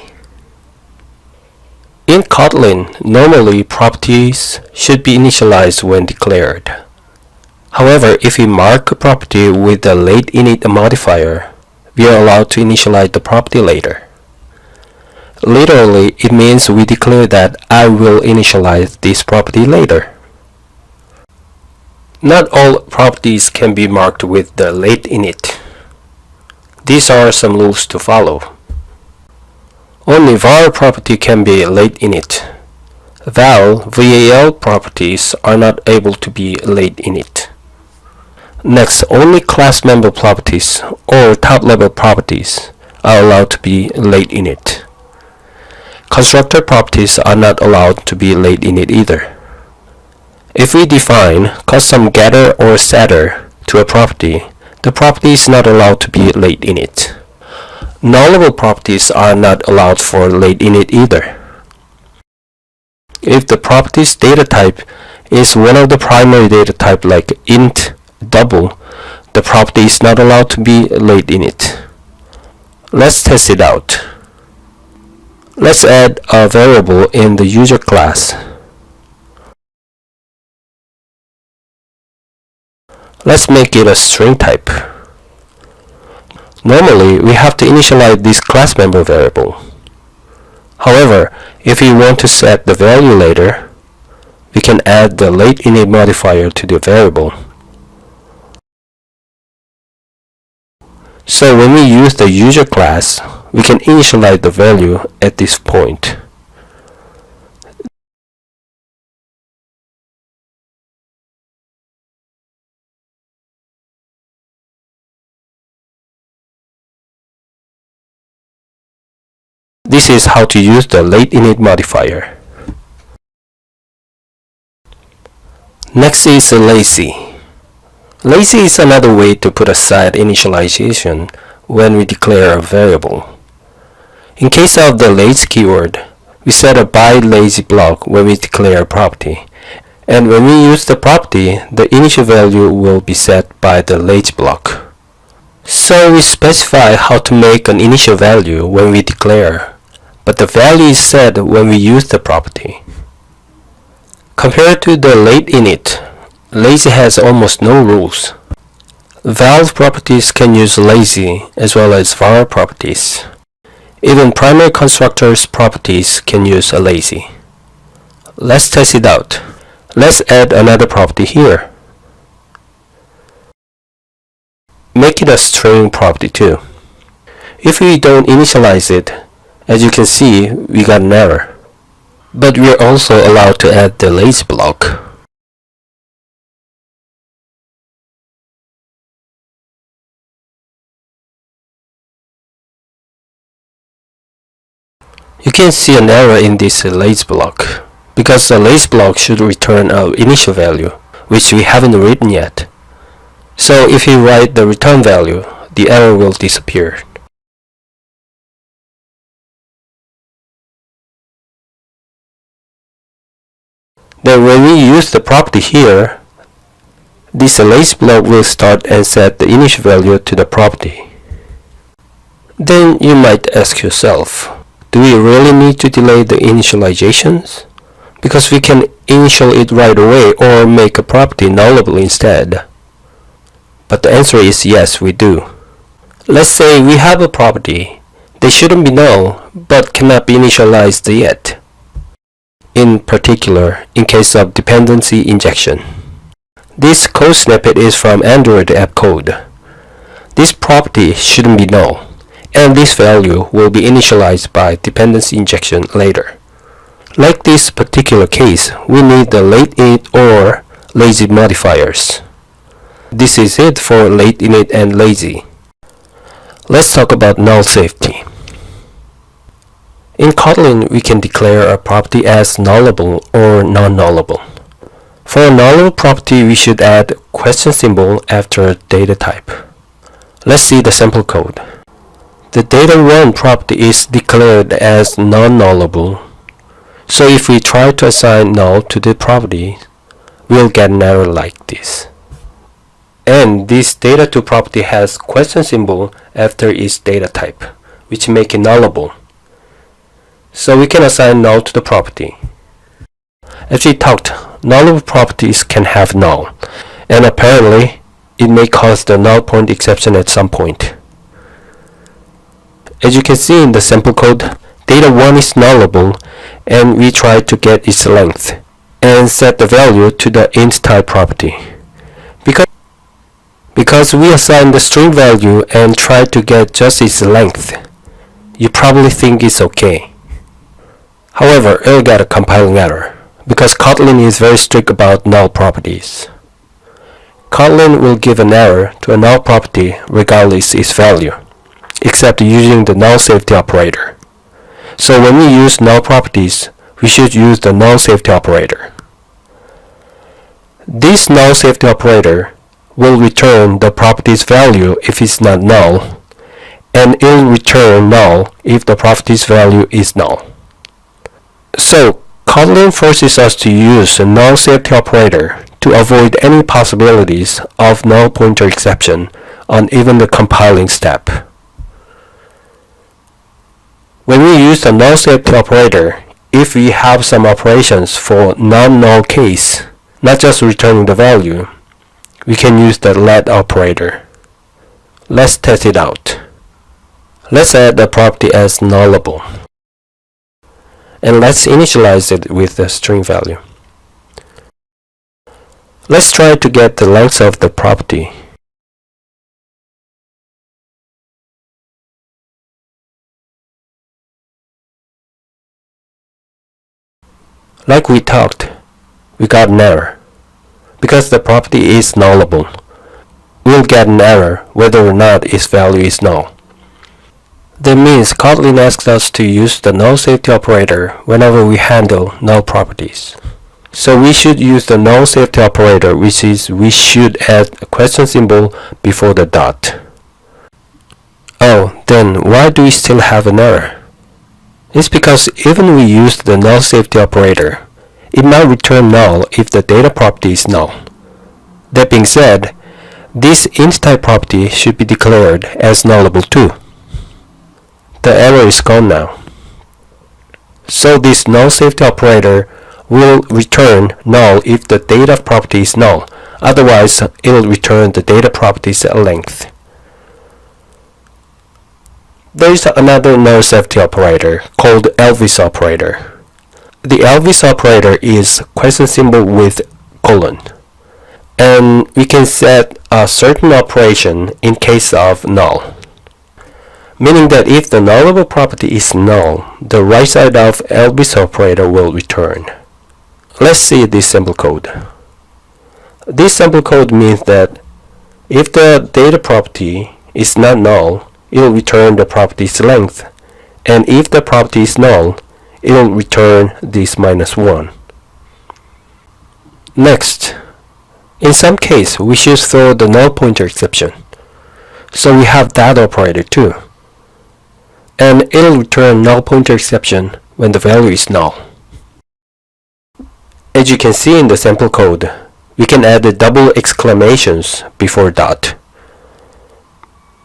In Kotlin, normally properties should be initialized when declared. However, if we mark a property with the late init modifier, we are allowed to initialize the property later. Literally, it means we declare that I will initialize this property later. Not all properties can be marked with the late init. These are some rules to follow. Only var property can be late init. val properties are not able to be late init. Next, only class member properties or top level properties are allowed to be late init. Constructor properties are not allowed to be late init either. If we define custom getter or setter to a property, the property is not allowed to be late init. Nullable properties are not allowed for late init either. If the property's data type is one of the primary data type like int, double, the property is not allowed to be late init. Let's test it out. Let's add a variable in the user class. Let's make it a string type. Normally, we have to initialize this class member variable. However, if we want to set the value later, we can add the late init modifier to the variable. So when we use the user class, we can initialize the value at this point. This is how to use the late init modifier. Next is lazy. Lazy is another way to put aside initialization when we declare a variable. In case of the lazy keyword, we set a by lazy block when we declare a property, and when we use the property, the initial value will be set by the lazy block. So we specify how to make an initial value when we declare, but the value is set when we use the property. Compared to the late init, lazy has almost no rules. Val properties can use lazy as well as var properties. Even primary constructors properties can use a lazy. Let's test it out. Let's add another property here. Make it a string property too. If we don't initialize it, as you can see, we got an error. But we are also allowed to add the lazy block. You can see an error in this lazy block, because the lazy block should return our initial value, which we haven't written yet. So if we write the return value, the error will disappear. Then when we use the property here, this lazy block will start and set the initial value to the property. Then you might ask yourself, do we really need to delay the initializations? Because we can initial it right away or make a property nullable instead. But the answer is yes, we do. Let's say we have a property. They shouldn't be null, but cannot be initialized yet. In particular, in case of dependency injection. This code snippet is from Android app code. This property shouldn't be null, and this value will be initialized by dependency injection later. Like this particular case, we need the late init or lazy modifiers. This is it for late init and lazy. Let's talk about null safety. In Kotlin, we can declare a property as nullable or non-nullable. For a nullable property, we should add question symbol after data type. Let's see the sample code. The data1 property is declared as non-nullable. So if we try to assign null to the property, we'll get an error like this. And this data2 property has question symbol after its data type, which make it nullable. So we can assign null to the property. As we talked, nullable properties can have null, and apparently it may cause the null point exception at some point. As you can see in the sample code, data1 is nullable, and we try to get its length and set the value to the int type property. Because we assign the string value and try to get just its length, you probably think it's okay. However, it'll get a compiling error, because Kotlin is very strict about null properties. Kotlin will give an error to a null property regardless its value, except using the null-safety operator. So when we use null properties, we should use the null-safety operator. This null-safety operator will return the property's value if it's not null, and it'll return null if the property's value is null. So, Kotlin forces us to use a null-safety operator to avoid any possibilities of null pointer exception on even the compiling step. When we use the null-safety operator, if we have some operations for non-null case, not just returning the value, we can use the let operator. Let's test it out. Let's add the property as nullable. And let's initialize it with the string value. Let's try to get the length of the property. Like we talked, we got an error. Because the property is nullable, we'll get an error whether or not its value is null. That means Kotlin asks us to use the null-safety operator whenever we handle null properties. So we should use the null-safety operator, which is we should add a question symbol before the dot. Oh, then why do we still have an error? It's because even we use the null-safety operator, it might return null if the data property is null. That being said, this int type property should be declared as nullable too. The error is gone now. So this null-safety operator will return null if the data property is null. Otherwise, it will return the data property's length. There is another null-safety operator called Elvis operator. The Elvis operator is question symbol with colon, and we can set a certain operation in case of null, meaning that if the nullable property is null, the right side of Elvis operator will return. Let's see this sample code. This sample code means that if the data property is not null, it will return the property's length, and if the property is null, it will return this -1. Next, in some case, we should throw the null pointer exception. So we have that operator too. And it will return null pointer exception when the value is null. As you can see in the sample code, we can add the double exclamations before dot.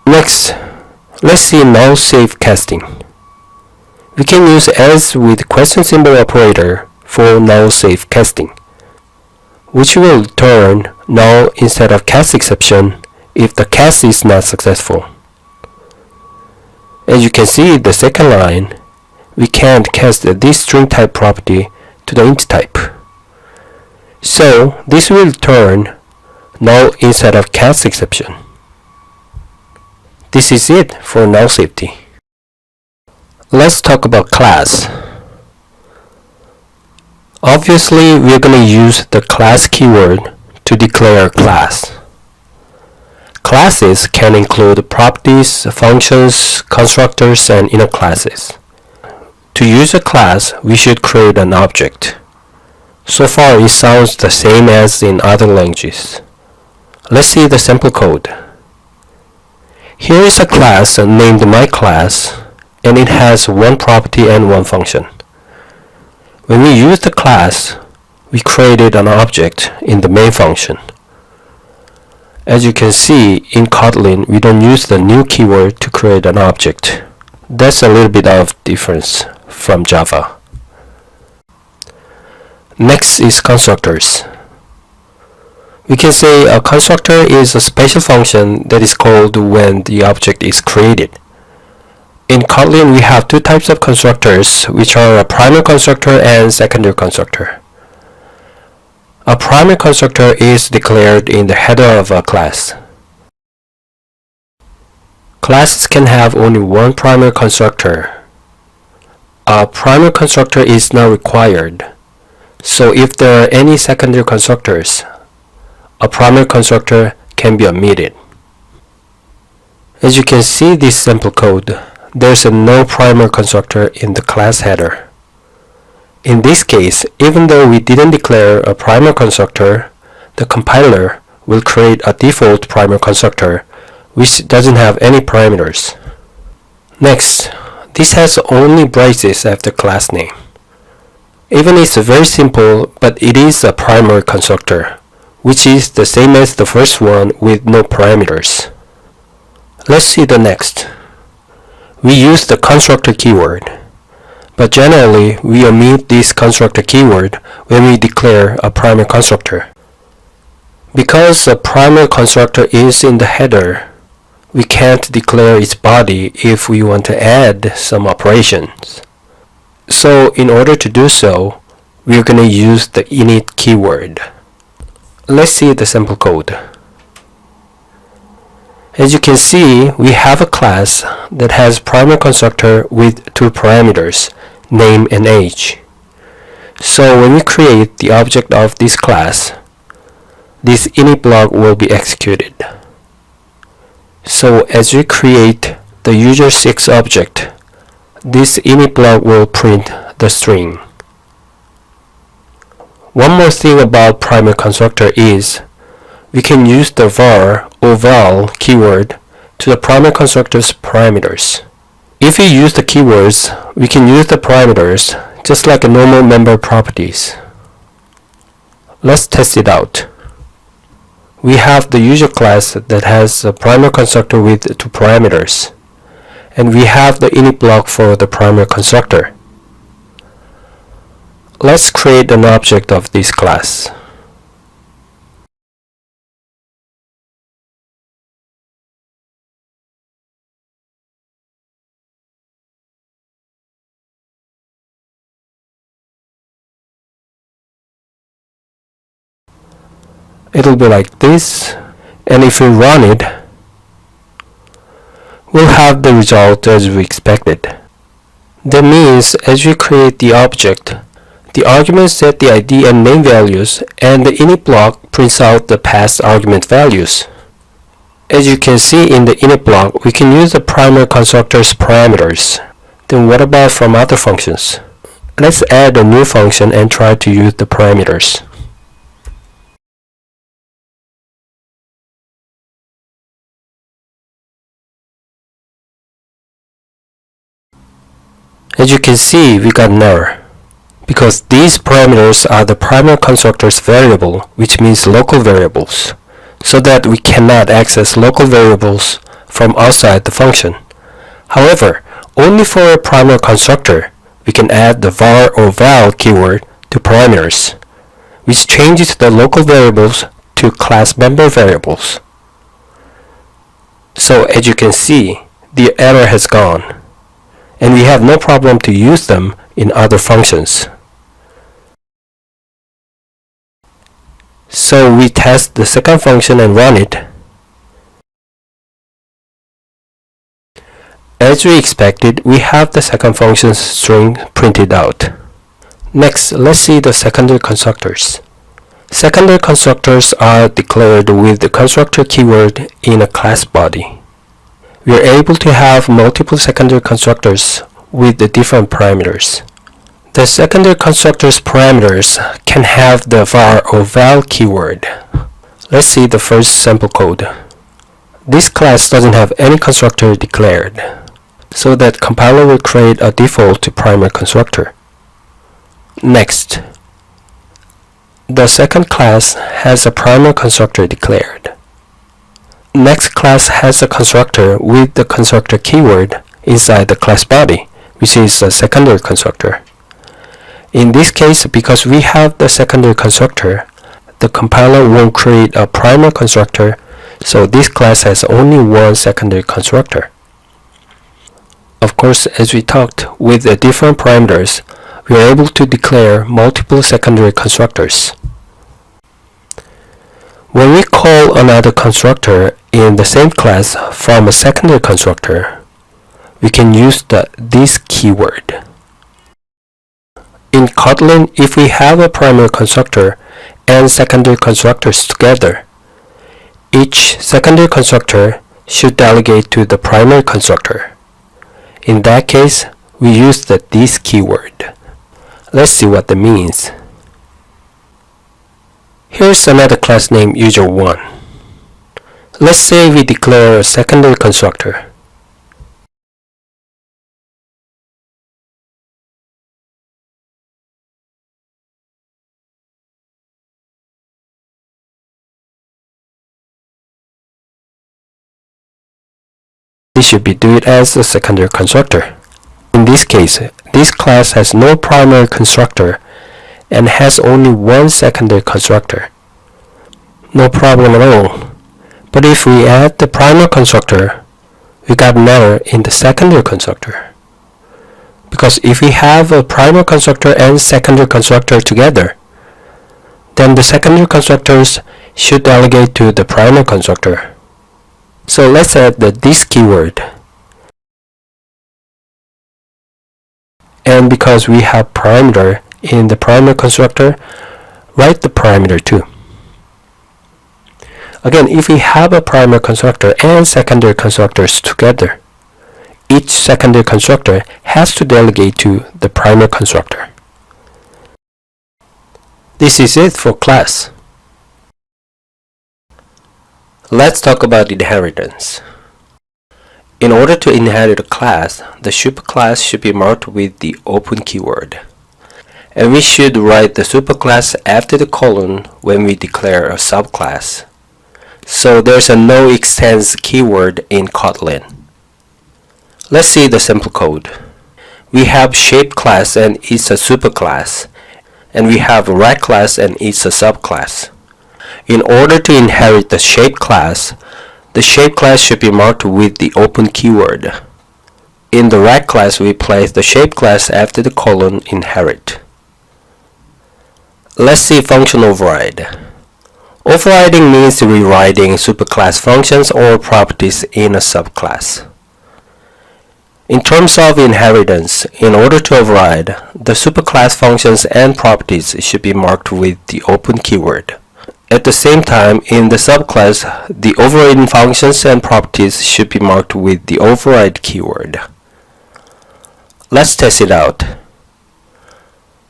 Next, let's see null-safe casting. We can use as with question symbol operator for null-safe casting, which will return null instead of cast exception if the cast is not successful. As you can see in the second line, we can't cast this string type property to the int type. So this will return null instead of cast exception. This is it for null safety. Let's talk about class. Obviously, we're going to use the class keyword to declare a class. Classes can include properties, functions, constructors, and inner classes. To use a class, we should create an object. So far, it sounds the same as in other languages. Let's see the sample code. Here is a class named myClass, and it has one property and one function. When we use the class, we created an object in the main function. As you can see, in Kotlin, we don't use the new keyword to create an object. That's a little bit of difference from Java. Next is constructors. We can say a constructor is a special function that is called when the object is created. In Kotlin, we have two types of constructors, which are a primary constructor and secondary constructor. A primary constructor is declared in the header of a class. Classes can have only one primary constructor. A primary constructor is not required. So if there are any secondary constructors, a primary constructor can be omitted. As you can see this sample code, there's no primary constructor in the class header. In this case, even though we didn't declare a primary constructor, the compiler will create a default primary constructor which doesn't have any parameters. Next, this has only braces after class name. Even it's very simple, but it is a primary constructor, which is the same as the first one with no parameters. Let's see the next. We use the constructor keyword, but generally we omit this constructor keyword when we declare a primary constructor. Because a primary constructor is in the header, we can't declare its body if we want to add some operations. So in order to do so, we're going to use the init keyword. Let's see the sample code. As you can see, we have a class that has primary constructor with two parameters, name and age. So when we create the object of this class, this init block will be executed. So as we create the user6 object, this init block will print the string. One more thing about primary constructor is we can use the var or val keyword to the primary constructor's parameters. If we use the keywords, we can use the parameters just like a normal member properties. Let's test it out. We have the user class that has a primary constructor with two parameters, and we have the init block for the primary constructor. Let's create an object of this class. It'll be like this, and if we run it, we'll have the result as we expected. That means as we create the object, the arguments set the ID and name values, and the init block prints out the past argument values. As you can see in the init block, we can use the primary constructor's parameters. Then what about from other functions? Let's add a new function and try to use the parameters. As you can see, we got an error because these parameters are the primary constructor's variable, which means local variables, so that we cannot access local variables from outside the function. However, only for a primary constructor, we can add the var or val keyword to parameters, which changes the local variables to class member variables. So as you can see, the error has gone, and we have no problem to use them in other functions. So we test the second function and run it. As we expected, we have the second function's string printed out. Next, let's see the secondary constructors. Secondary constructors are declared with the constructor keyword in a class body. We are able to have multiple secondary constructors with the different parameters. The secondary constructor's parameters can have the var or val keyword. Let's see the first sample code. This class doesn't have any constructor declared, so that compiler will create a default to primary constructor. Next, the second class has a primary constructor declared. Next class has a constructor with the constructor keyword inside the class body, which is a secondary constructor. In this case, because we have the secondary constructor, the compiler won't create a primary constructor, so this class has only one secondary constructor. Of course, as we talked, with the different parameters, we are able to declare multiple secondary constructors. When we call another constructor in the same class from a secondary constructor, we can use this keyword. In Kotlin, if we have a primary constructor and secondary constructors together, each secondary constructor should delegate to the primary constructor. In that case, we use this keyword. Let's see what that means. Here's another class named user1. Let's say we declare a secondary constructor. This should be do it as a secondary constructor. In this case, this class has no primary constructor and has only one secondary constructor. No problem at all. But if we add the primary constructor, we got an error in the secondary constructor. Because if we have a primary constructor and secondary constructor together, then the secondary constructors should delegate to the primary constructor. So let's add this keyword. And because we have parameter in the primary constructor, write the parameter too. Again, if we have a primary constructor and secondary constructors together, each secondary constructor has to delegate to the primary constructor. This is it for class. Let's talk about inheritance. In order to inherit a class, the superclass should be marked with the open keyword. And we should write the superclass after the colon when we declare a subclass. So there's a no extends keyword in Kotlin. Let's see the simple code. We have shape class and it's a superclass, and we have rat class and it's a subclass. In order to inherit the shape class, the shape class should be marked with the open keyword. In the rat class, we place the shape class after the colon inherit. Let's see function override. Overriding means rewriting superclass functions or properties in a subclass. In terms of inheritance, in order to override, the superclass functions and properties should be marked with the open keyword. At the same time, in the subclass, the overriding functions and properties should be marked with the override keyword. Let's test it out.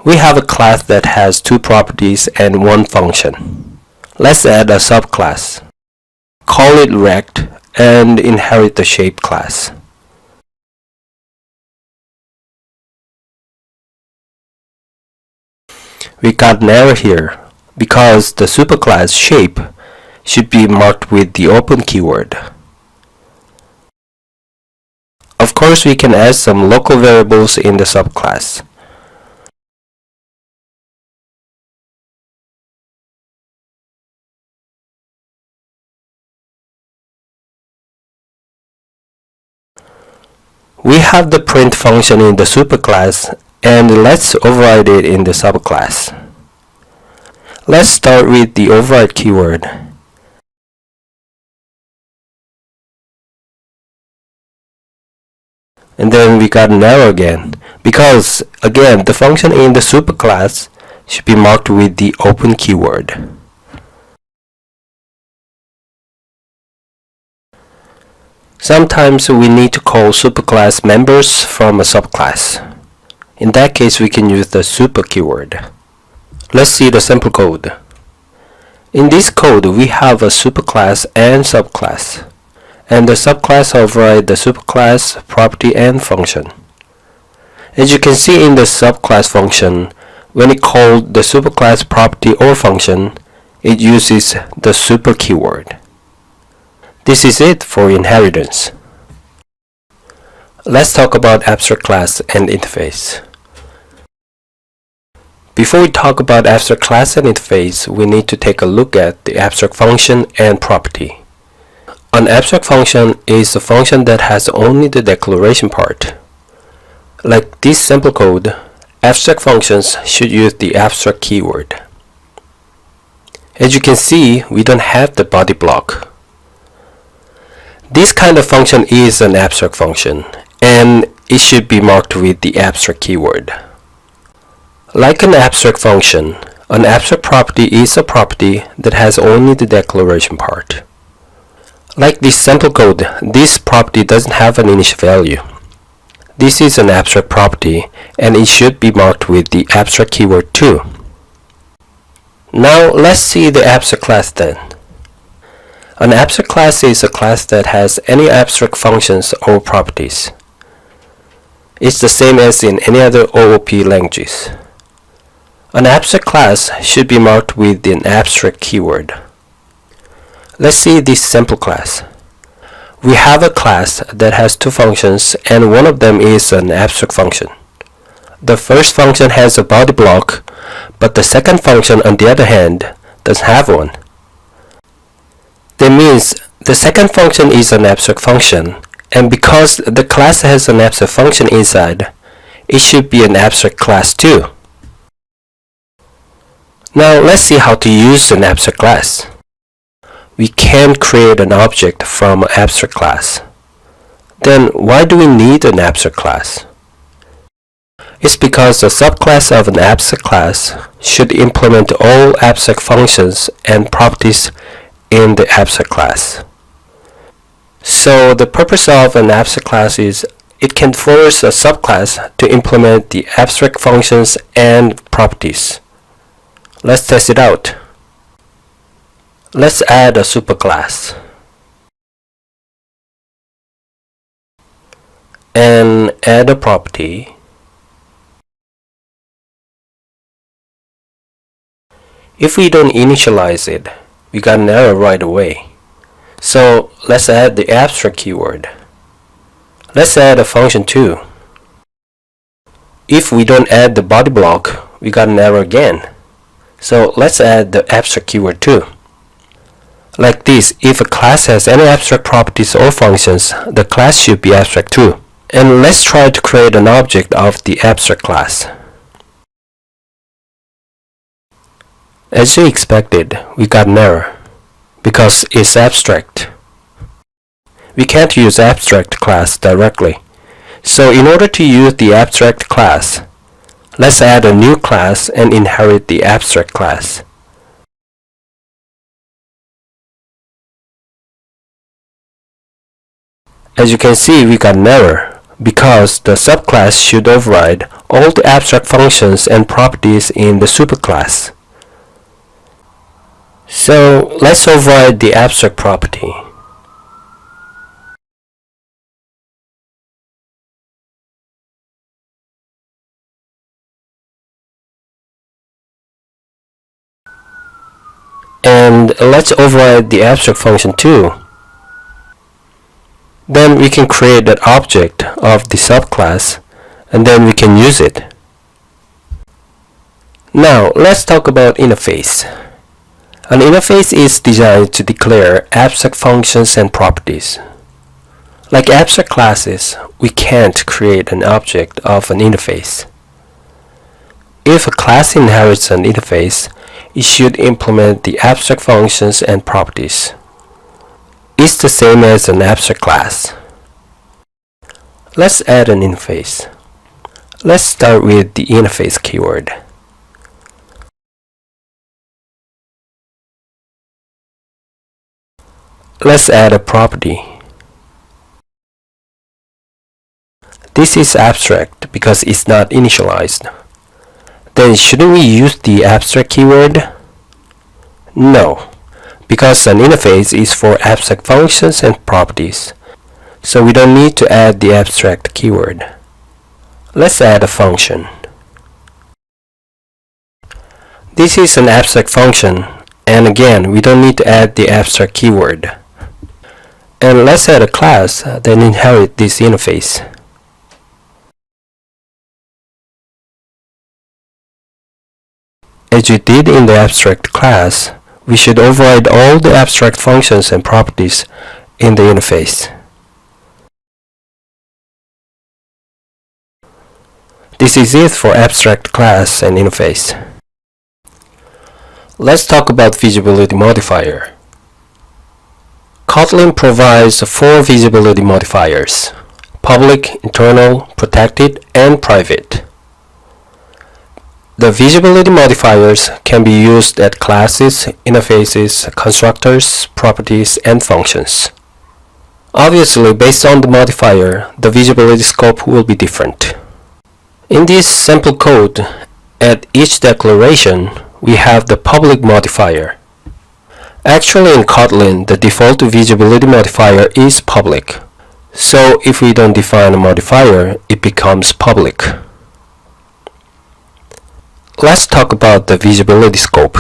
We have a class that has two properties and one function. Let's add a subclass. Call it rect and inherit the shape class. We got an error here because the superclass shape should be marked with the open keyword. Of course, we can add some local variables in the subclass. We have the print function in the superclass, and let's override it in the subclass. Let's start with the override keyword. And then we got an error again, because again the function in the superclass should be marked with the open keyword. Sometimes we need to call superclass members from a subclass. In that case, we can use the super keyword. Let's see the sample code. In this code, we have a superclass and subclass, and the subclass override the superclass property and function. As you can see in the subclass function, when it called the superclass property or function, it uses the super keyword. This is it for inheritance. Let's talk about abstract class and interface. Before we talk about abstract class and interface, we need to take a look at the abstract function and property. An abstract function is a function that has only the declaration part. Like this sample code, abstract functions should use the abstract keyword. As you can see, we don't have the body block. This kind of function is an abstract function, and it should be marked with the abstract keyword. Like an abstract function, an abstract property is a property that has only the declaration part. Like this sample code, this property doesn't have an initial value. This is an abstract property, and it should be marked with the abstract keyword too. Now let's see the abstract class then. An abstract class is a class that has any abstract functions or properties. It's the same as in any other OOP languages. An abstract class should be marked with an abstract keyword. Let's see this sample class. We have a class that has two functions, and one of them is an abstract function. The first function has a body block, but the second function, on the other hand, doesn't have one. That means the second function is an abstract function, and because the class has an abstract function inside, it should be an abstract class too. Now let's see how to use an abstract class. We can create an object from an abstract class. Then why do we need an abstract class? It's because the subclass of an abstract class should implement all abstract functions and properties in the abstract class. So the purpose of an abstract class is it can force a subclass to implement the abstract functions and properties. Let's test it out. Let's add a superclass and add a property. If we don't initialize it, we got an error right away. So let's add the abstract keyword. Let's add a function too. If we don't add the body block, we got an error again. So let's add the abstract keyword too. Like this, if a class has any abstract properties or functions, the class should be abstract too. And let's try to create an object of the abstract class. As you expected, we got an error because it's abstract. We can't use abstract class directly. So in order to use the abstract class, let's add a new class and inherit the abstract class. As you can see, we got an error because the subclass should override all the abstract functions and properties in the superclass. So let's override the abstract property. And let's override the abstract function too. Then we can create that object of the subclass, and then we can use it. Now let's talk about interface. An interface is designed to declare abstract functions and properties. Like abstract classes, we can't create an object of an interface. If a class inherits an interface, it should implement the abstract functions and properties. It's the same as an abstract class. Let's add an interface. Let's start with the interface keyword. Let's add a property. This is abstract because it's not initialized. Then shouldn't we use the abstract keyword? No, because an interface is for abstract functions and properties, so we don't need to add the abstract keyword. Let's add a function. This is an abstract function, and again, we don't need to add the abstract keyword. And let's add a class that inherits this interface. As you did in the abstract class, we should override all the abstract functions and properties in the interface. This is it for abstract class and interface. Let's talk about visibility modifier. Kotlin provides 4 visibility modifiers: public, internal, protected, and private. The visibility modifiers can be used at classes, interfaces, constructors, properties, and functions. Obviously, based on the modifier, the visibility scope will be different. In this sample code, at each declaration, we have the public modifier. Actually, in Kotlin, the default visibility modifier is public. So if we don't define a modifier, it becomes public. Let's talk about the visibility scope.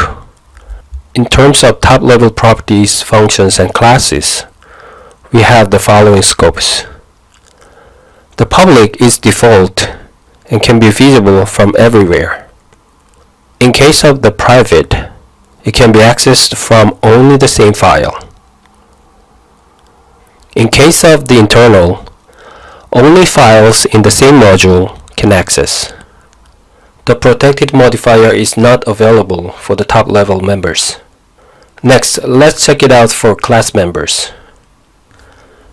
In terms of top-level properties, functions, and classes, we have the following scopes. The public is default and can be visible from everywhere. In case of the private, it can be accessed from only the same file. In case of the internal, only files in the same module can access. The protected modifier is not available for the top-level members. Next, let's check it out for class members.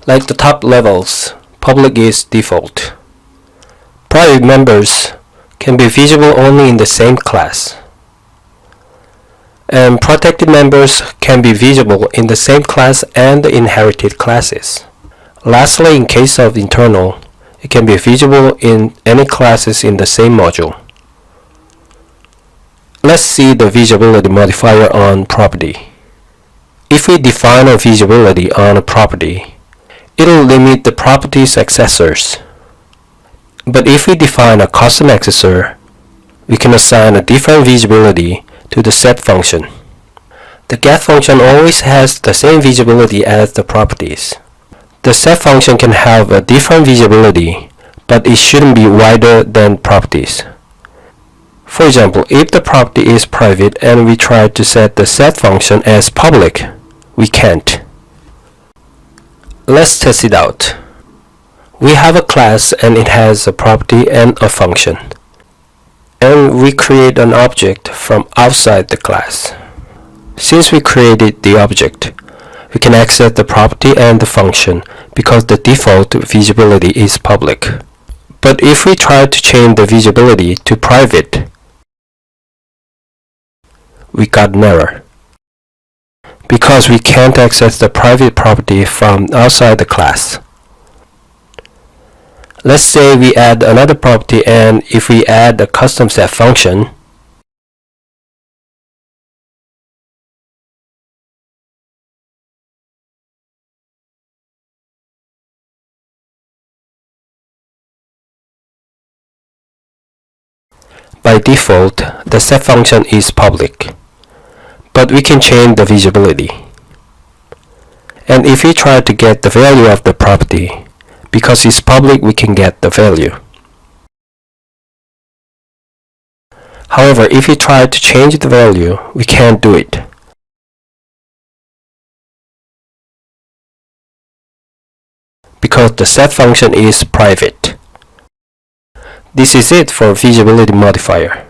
Like the top levels, public is default. Private members can be visible only in the same class. And protected members can be visible in the same class and the inherited classes. Lastly, in case of internal, it can be visible in any classes in the same module. Let's see the visibility modifier on property. If we define a visibility on a property, it'll limit the property's accessors. But if we define a custom accessor, we can assign a different visibility to the set function. The get function always has the same visibility as the properties. The set function can have a different visibility, but it shouldn't be wider than properties. For example, if the property is private and we try to set the set function as public, we can't. Let's test it out. We have a class and it has a property and a function. And we create an object from outside the class. Since we created the object, we can access the property and the function because the default visibility is public. But if we try to change the visibility to private, we got an error because we can't access the private property from outside the class. Let's say we add another property, and if we add a custom set function, by default, the set function is public. but we can change the visibility. And if we try to get the value of the property, because it's public, we can get the value. However, if we try to change the value, we can't do it, because the set function is private. This is it for visibility modifier.